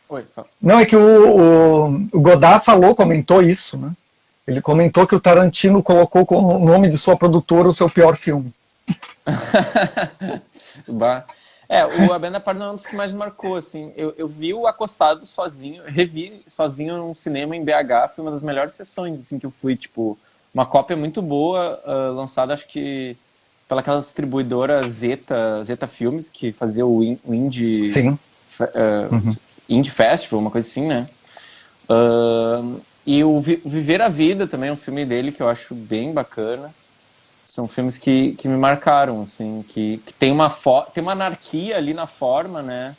[SPEAKER 2] Oi, fala.
[SPEAKER 3] Não, é que o Godard comentou isso, né? Ele comentou que o Tarantino colocou como nome de sua produtora o seu pior filme.
[SPEAKER 2] O A Band Apart não é um dos que mais marcou, assim. Eu vi o Acossado sozinho, revi sozinho num cinema em BH, foi uma das melhores sessões, assim, que eu fui, tipo, uma cópia muito boa, lançada, acho que pelaquela distribuidora Zeta Filmes, que fazia o Indie...
[SPEAKER 3] Sim.
[SPEAKER 2] Indie Festival, uma coisa assim, né? E o Viver a Vida também é um filme dele que eu acho bem bacana. São filmes que me marcaram, assim, que tem uma anarquia ali na forma, né?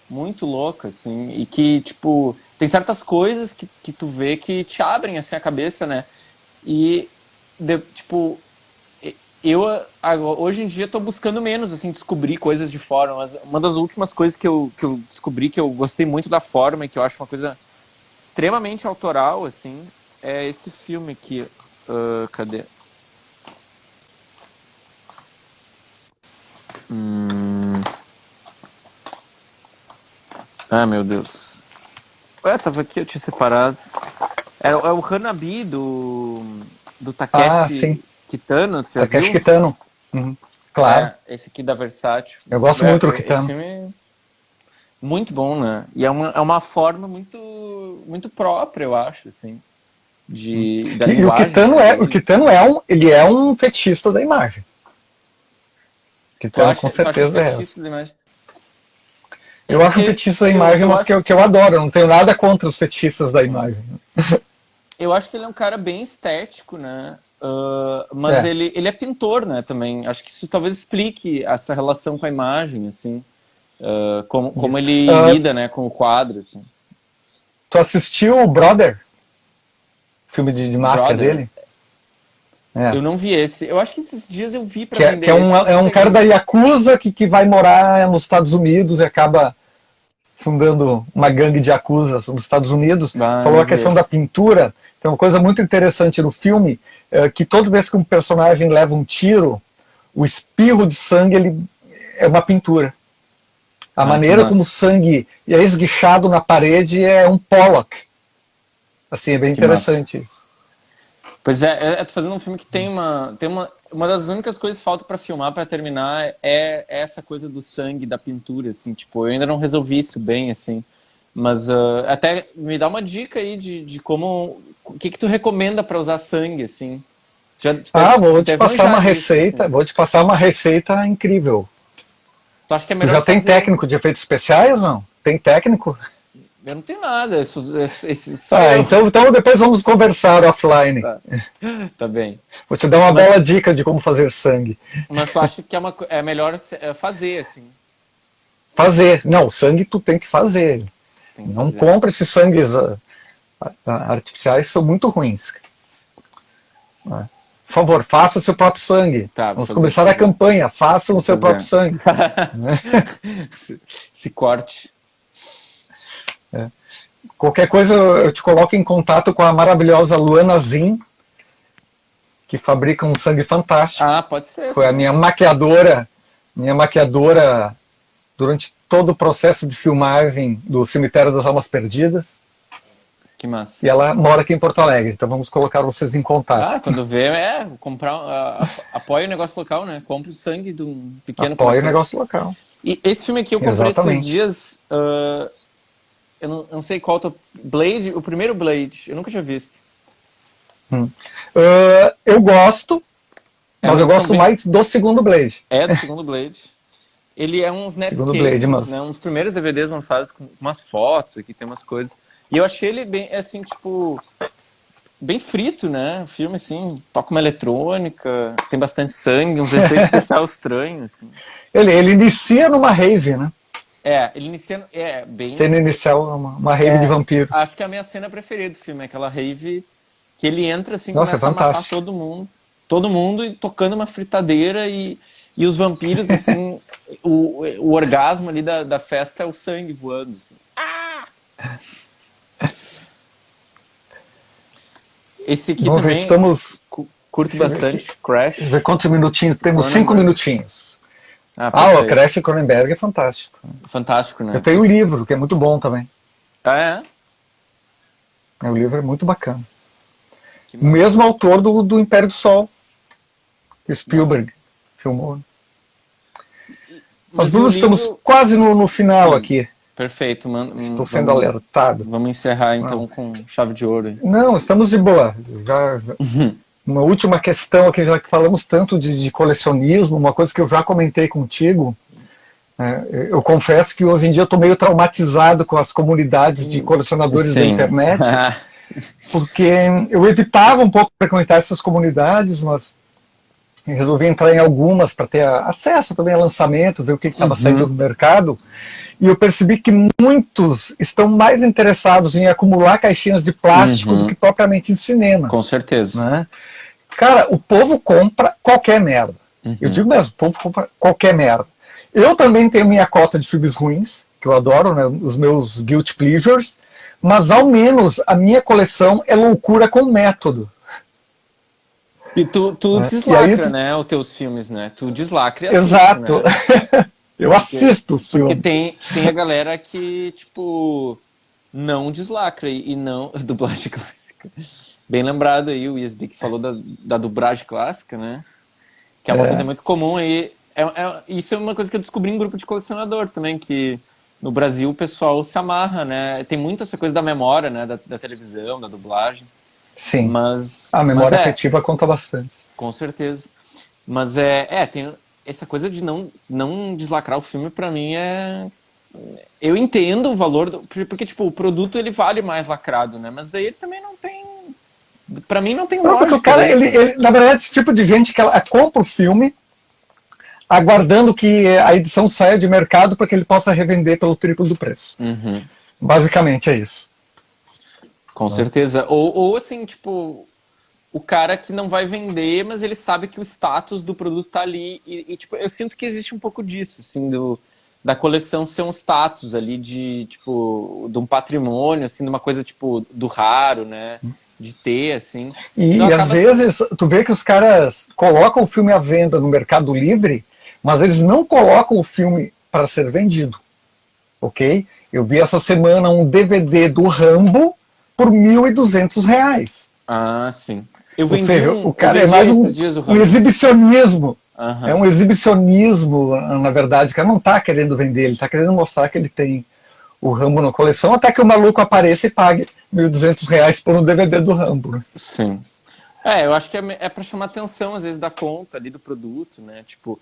[SPEAKER 2] Muito louca, assim, e que, tipo, tem certas coisas que tu vê que te abrem, assim, a cabeça, né? E, tipo, hoje em dia tô buscando menos, assim, descobrir coisas de forma, mas uma das últimas coisas que eu descobri que eu gostei muito da forma e que eu acho uma coisa extremamente autoral, assim, é esse filme aqui. Cadê? Meu Deus. Tava aqui, eu tinha separado. É o Hanabi do Takeshi Kitano, tu já
[SPEAKER 3] Takeshi
[SPEAKER 2] viu?
[SPEAKER 3] Kitano. Claro.
[SPEAKER 2] Esse aqui da Versátil.
[SPEAKER 3] Eu gosto muito do Kitano.
[SPEAKER 2] Esse filme muito bom, né? E é uma forma muito, muito própria, eu acho, assim. da
[SPEAKER 3] E
[SPEAKER 2] linguagem.
[SPEAKER 3] O Kitano ele é um fetichista da imagem. Kitano com certeza é. Eu acho um fetichista da imagem, mas que eu adoro. Eu não tenho nada contra os fetichistas da imagem.
[SPEAKER 2] Eu acho que ele é um cara bem estético, né? Mas ele é pintor, né, também. Acho que isso talvez explique essa relação com a imagem, assim. Como ele lida, né, com o quadro, assim.
[SPEAKER 3] Tu assistiu o Brother? Filme de máfia dele?
[SPEAKER 2] Eu não vi esse. Eu acho que esses dias eu vi pra vender
[SPEAKER 3] que é um cara da Yakuza que vai morar nos Estados Unidos e acaba fundando uma gangue de Yakuza nos Estados Unidos. Falou a questão da pintura. Tem uma coisa muito interessante no filme, que toda vez que um personagem leva um tiro, o espirro de sangue é uma pintura. A maneira como o sangue é esguichado na parede é um Pollock. Assim, é bem interessante isso.
[SPEAKER 2] Pois é, tô fazendo um filme que tem uma das únicas coisas que falta pra filmar, pra terminar, é essa coisa do sangue, da pintura, assim, tipo, eu ainda não resolvi isso bem, assim, mas até me dá uma dica aí de como, o que tu recomenda pra usar sangue, assim?
[SPEAKER 3] Vou te passar uma receita, assim. Vou te passar uma receita incrível.
[SPEAKER 2] Tu acha que é melhor
[SPEAKER 3] já tem técnico de efeitos especiais, não? Tem técnico?
[SPEAKER 2] Eu não tenho nada,
[SPEAKER 3] então depois vamos conversar offline.
[SPEAKER 2] Tá bem.
[SPEAKER 3] Vou te dar uma bela dica de como fazer sangue.
[SPEAKER 2] Mas tu acha que é melhor fazer, assim?
[SPEAKER 3] Fazer. Não, sangue tu tem que fazer. Não compra esses sangues artificiais, são muito ruins. Por favor, faça seu próprio sangue. Vamos começar a campanha, façam o seu próprio sangue.
[SPEAKER 2] Se corte.
[SPEAKER 3] Qualquer coisa eu te coloco em contato com a maravilhosa Luana Zin, que fabrica um sangue fantástico.
[SPEAKER 2] Pode ser.
[SPEAKER 3] Foi a minha maquiadora durante todo o processo de filmagem do Cemitério das Almas Perdidas.
[SPEAKER 2] Que massa.
[SPEAKER 3] E ela mora aqui em Porto Alegre, então vamos colocar vocês em contato.
[SPEAKER 2] Quando vê, apoia o negócio local, né? Compre o sangue de um pequeno
[SPEAKER 3] Apoia o negócio local.
[SPEAKER 2] E esse filme aqui eu comprei esses dias, eu não sei qual, Blade, o primeiro Blade, eu nunca tinha visto.
[SPEAKER 3] Eu gosto, mas eu gosto mais do segundo Blade.
[SPEAKER 2] Do segundo Blade. Ele é um snapcase, né? Um dos primeiros DVDs lançados com umas fotos aqui, tem umas coisas. E eu achei ele bem, assim, tipo, bem frito, né? O filme, assim, toca uma eletrônica, tem bastante sangue, uns efeitos especiais estranhos, assim.
[SPEAKER 3] Ele inicia numa rave, né?
[SPEAKER 2] Ele inicia, bem...
[SPEAKER 3] Cena inicial, uma rave de vampiros.
[SPEAKER 2] Acho que é a minha cena preferida do filme, é aquela rave que ele entra, assim,
[SPEAKER 3] Nossa,
[SPEAKER 2] começa a matar todo mundo e tocando uma fritadeira e os vampiros, assim, o orgasmo ali da festa é o sangue voando, assim. Esse aqui
[SPEAKER 3] Vamos
[SPEAKER 2] também curto bastante, Crash.
[SPEAKER 3] Deixa eu ver quantos minutinhos, temos 5 minutinhos. O Crash Cronenberg é fantástico.
[SPEAKER 2] Fantástico, né?
[SPEAKER 3] Eu tenho o livro, que é muito bom também. O livro é muito bacana. O mesmo autor do Império do Sol, que Spielberg filmou. Mas Bruno, estamos quase no final aqui.
[SPEAKER 2] Perfeito, mano.
[SPEAKER 3] Estou sendo alertado.
[SPEAKER 2] Vamos encerrar então com chave de ouro.
[SPEAKER 3] Não, estamos de boa. Uma última questão aqui, já que falamos tanto de colecionismo, uma coisa que eu já comentei contigo. Eu confesso que hoje em dia eu estou meio traumatizado com as comunidades de colecionadores da internet, porque eu evitava um pouco frequentar essas comunidades, mas resolvi entrar em algumas para ter acesso também a lançamentos, ver o que estava saindo no mercado. E eu percebi que muitos estão mais interessados em acumular caixinhas de plástico do que propriamente em cinema.
[SPEAKER 2] Com certeza.
[SPEAKER 3] Né? Cara, o povo compra qualquer merda. Eu digo mesmo, o povo compra qualquer merda. Eu também tenho minha cota de filmes ruins, que eu adoro, né? Os meus guilty pleasures, mas ao menos a minha coleção é loucura com método.
[SPEAKER 2] E tu deslacra, né, os teus filmes, né? Tu deslacra e assiste,
[SPEAKER 3] Exato.
[SPEAKER 2] né?
[SPEAKER 3] Eu assisto os filmes.
[SPEAKER 2] Porque tem a galera que, tipo, não deslacra e não... Dublagem clássica. Bem lembrado aí, o ISB que falou da dublagem clássica, né? Que é uma coisa muito comum aí. Isso é uma coisa que eu descobri em grupo de colecionador também, que no Brasil o pessoal se amarra, né? Tem muito essa coisa da memória, né? Da televisão, da dublagem.
[SPEAKER 3] Sim.
[SPEAKER 2] Mas,
[SPEAKER 3] A memória
[SPEAKER 2] mas
[SPEAKER 3] afetiva conta bastante.
[SPEAKER 2] com certeza. Mas tem essa coisa de não deslacrar o filme, pra mim eu entendo o valor porque tipo, o produto ele vale mais lacrado, né? Mas daí ele também não tem, pra mim não tem
[SPEAKER 3] Não, porque o
[SPEAKER 2] lógica,
[SPEAKER 3] cara,
[SPEAKER 2] né?
[SPEAKER 3] ele, na verdade, esse tipo de gente que ela compra o filme aguardando que a edição saia de mercado para que ele possa revender pelo triplo do preço.
[SPEAKER 2] Uhum.
[SPEAKER 3] Basicamente é isso.
[SPEAKER 2] Com certeza. Ou assim, tipo, o cara que não vai vender, mas ele sabe que o status do produto tá ali. Tipo, eu sinto que existe um pouco disso, assim, da coleção ser um status ali de, tipo, de um patrimônio, assim, de uma coisa, tipo, do raro, né? De ter, assim.
[SPEAKER 3] E,
[SPEAKER 2] Então
[SPEAKER 3] e às
[SPEAKER 2] acaba
[SPEAKER 3] vezes tu vê que os caras colocam o filme à venda no Mercado Livre, mas eles não colocam o filme para ser vendido. Ok? Eu vi essa semana um DVD do Rambo por R$ 1.200.
[SPEAKER 2] Ah, sim. Eu
[SPEAKER 3] Ou seja, o cara é
[SPEAKER 2] vendi
[SPEAKER 3] mais
[SPEAKER 2] esses dias o
[SPEAKER 3] um
[SPEAKER 2] Rambo.
[SPEAKER 3] exibicionismo. É
[SPEAKER 2] Aham.
[SPEAKER 3] um exibicionismo, na verdade. O cara não está querendo vender, ele está querendo mostrar que ele tem o Rambo na coleção, até que o maluco apareça e pague R$ 1.200 por um DVD do Rambo. Né?
[SPEAKER 2] Sim. Eu acho que é para chamar atenção, às vezes, da conta ali do produto, né? Tipo,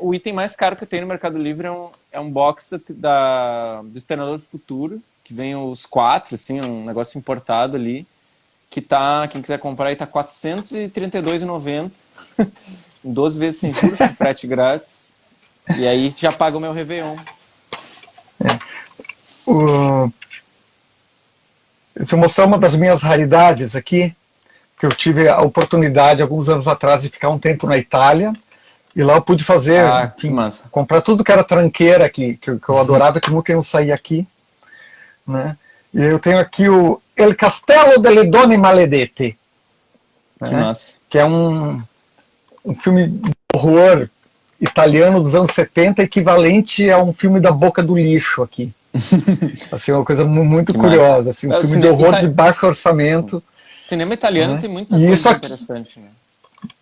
[SPEAKER 2] o item mais caro que eu tenho no Mercado Livre é um box do Exterminador do Futuro, que vem os 4, assim, um negócio importado ali, que tá, quem quiser comprar aí tá R$ 432,90, em 12 vezes sem juros, com frete grátis, e aí já paga o meu Réveillon.
[SPEAKER 3] Se eu mostrar uma das minhas raridades aqui, que eu tive a oportunidade, alguns anos atrás, de ficar um tempo na Itália, e lá eu pude fazer,
[SPEAKER 2] Ah, que
[SPEAKER 3] enfim,
[SPEAKER 2] massa.
[SPEAKER 3] comprar tudo que era tranqueira, que eu adorava, que nunca iam sair aqui. Né? E eu tenho aqui o El Castello delle Donne Maledette,
[SPEAKER 2] Que
[SPEAKER 3] né?
[SPEAKER 2] massa.
[SPEAKER 3] Que é um filme de horror italiano dos anos 70, equivalente a um filme da Boca do Lixo aqui. Assim, uma coisa muito
[SPEAKER 2] Que massa.
[SPEAKER 3] curiosa, assim, um filme de horror de baixo orçamento.
[SPEAKER 2] Cinema italiano
[SPEAKER 3] Né?
[SPEAKER 2] tem muita
[SPEAKER 3] E
[SPEAKER 2] coisa
[SPEAKER 3] isso aqui,
[SPEAKER 2] interessante, né?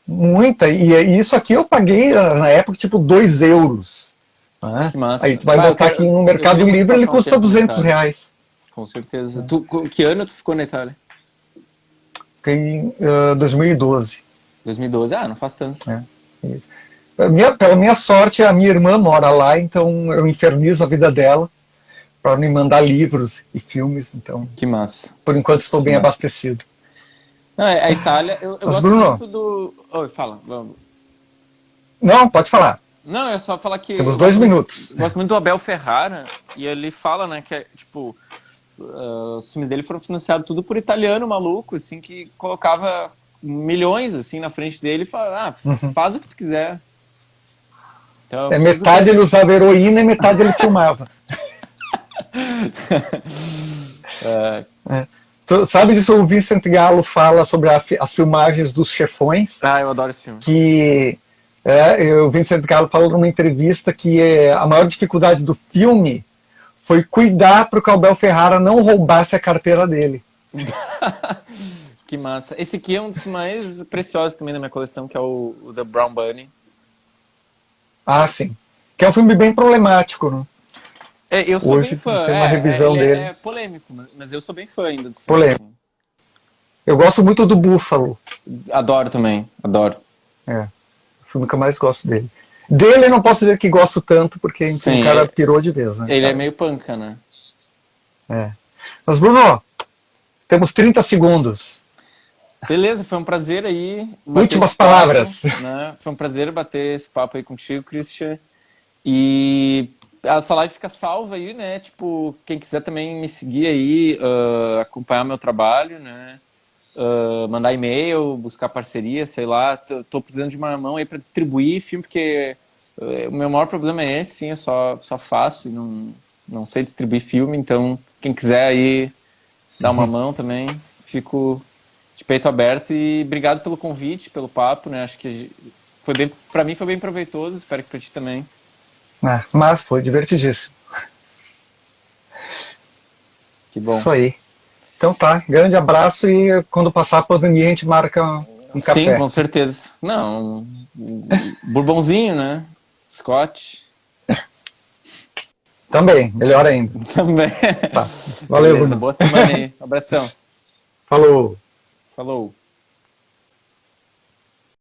[SPEAKER 3] muita, e isso aqui eu paguei na época tipo 2 euros. Né?
[SPEAKER 2] Que massa.
[SPEAKER 3] Aí tu vai botar aqui no Mercado
[SPEAKER 2] queria muito
[SPEAKER 3] Livre, ele
[SPEAKER 2] passar um
[SPEAKER 3] custa
[SPEAKER 2] tempo na Itália.
[SPEAKER 3] R$ 200.
[SPEAKER 2] Com certeza. Que ano tu ficou na Itália?
[SPEAKER 3] Fiquei em 2012.
[SPEAKER 2] 2012. Ah, não faz tanto.
[SPEAKER 3] Isso. Pela minha sorte, a minha irmã mora lá, então eu infernizo a vida dela para me mandar livros e filmes. Então,
[SPEAKER 2] Que massa.
[SPEAKER 3] por enquanto, estou
[SPEAKER 2] Que
[SPEAKER 3] bem
[SPEAKER 2] massa.
[SPEAKER 3] abastecido.
[SPEAKER 2] Não, a Itália, eu
[SPEAKER 3] Mas,
[SPEAKER 2] gosto
[SPEAKER 3] Bruno,
[SPEAKER 2] muito do... Oi, fala. Vamos.
[SPEAKER 3] não, pode falar.
[SPEAKER 2] Não, é só falar que
[SPEAKER 3] Temos
[SPEAKER 2] eu
[SPEAKER 3] 2 minutos.
[SPEAKER 2] gosto muito do Abel Ferrara, e ele fala, né, que é, tipo, os filmes dele foram financiados tudo por italiano maluco, assim, que colocava milhões, assim, na frente dele e fala, faz o que tu quiser. Então,
[SPEAKER 3] Metade ele usava heroína e metade ele filmava. Tu sabe disso? O Vincent Gallo fala sobre as filmagens dos Chefões.
[SPEAKER 2] Ah, eu adoro esse filme.
[SPEAKER 3] Que o Vincent Gallo falou numa entrevista que a maior dificuldade do filme foi cuidar para o Abel Ferrara não roubasse a carteira dele.
[SPEAKER 2] Que massa. Esse aqui é um dos mais preciosos também da minha coleção, que é o The Brown Bunny.
[SPEAKER 3] Ah, sim. Que é um filme bem problemático, né?
[SPEAKER 2] Eu sou
[SPEAKER 3] Hoje
[SPEAKER 2] bem fã.
[SPEAKER 3] tem uma revisão dele.
[SPEAKER 2] É polêmico, mas eu sou bem fã ainda do filme.
[SPEAKER 3] Polêmico.
[SPEAKER 2] Assim.
[SPEAKER 3] Eu gosto muito do Búfalo.
[SPEAKER 2] Adoro também, adoro.
[SPEAKER 3] É o filme que eu mais gosto dele. Dele eu não posso dizer que gosto tanto, porque enfim, o cara pirou de vez. Né,
[SPEAKER 2] ele
[SPEAKER 3] cara?
[SPEAKER 2] é meio panca, né?
[SPEAKER 3] Mas, Bruno, temos 30 segundos.
[SPEAKER 2] Beleza, foi um prazer aí.
[SPEAKER 3] Últimas palavras.
[SPEAKER 2] Né? Foi um prazer bater esse papo aí contigo, Christian. E essa live fica salva aí, né? Tipo, quem quiser também me seguir aí, acompanhar meu trabalho, né? Mandar e-mail, buscar parceria, sei lá. Tô precisando de uma mão aí para distribuir filme, porque o meu maior problema é esse, sim, eu só faço e não sei distribuir filme, então quem quiser aí dar uma mão também, fico de peito aberto. E obrigado pelo convite, pelo papo, né? Acho que para mim foi bem proveitoso, espero que para ti também.
[SPEAKER 3] Mas foi divertidíssimo.
[SPEAKER 2] Que bom.
[SPEAKER 3] Isso aí. Então tá, grande abraço e quando passar a pandemia a gente marca um café.
[SPEAKER 2] Sim, com certeza. Não, bourbonzinho, né? Scotch.
[SPEAKER 3] Também, melhor ainda.
[SPEAKER 2] Também.
[SPEAKER 3] Tá. Valeu,
[SPEAKER 2] Beleza,
[SPEAKER 3] Bruno.
[SPEAKER 2] boa semana aí. Abração.
[SPEAKER 3] Falou.
[SPEAKER 2] Falou!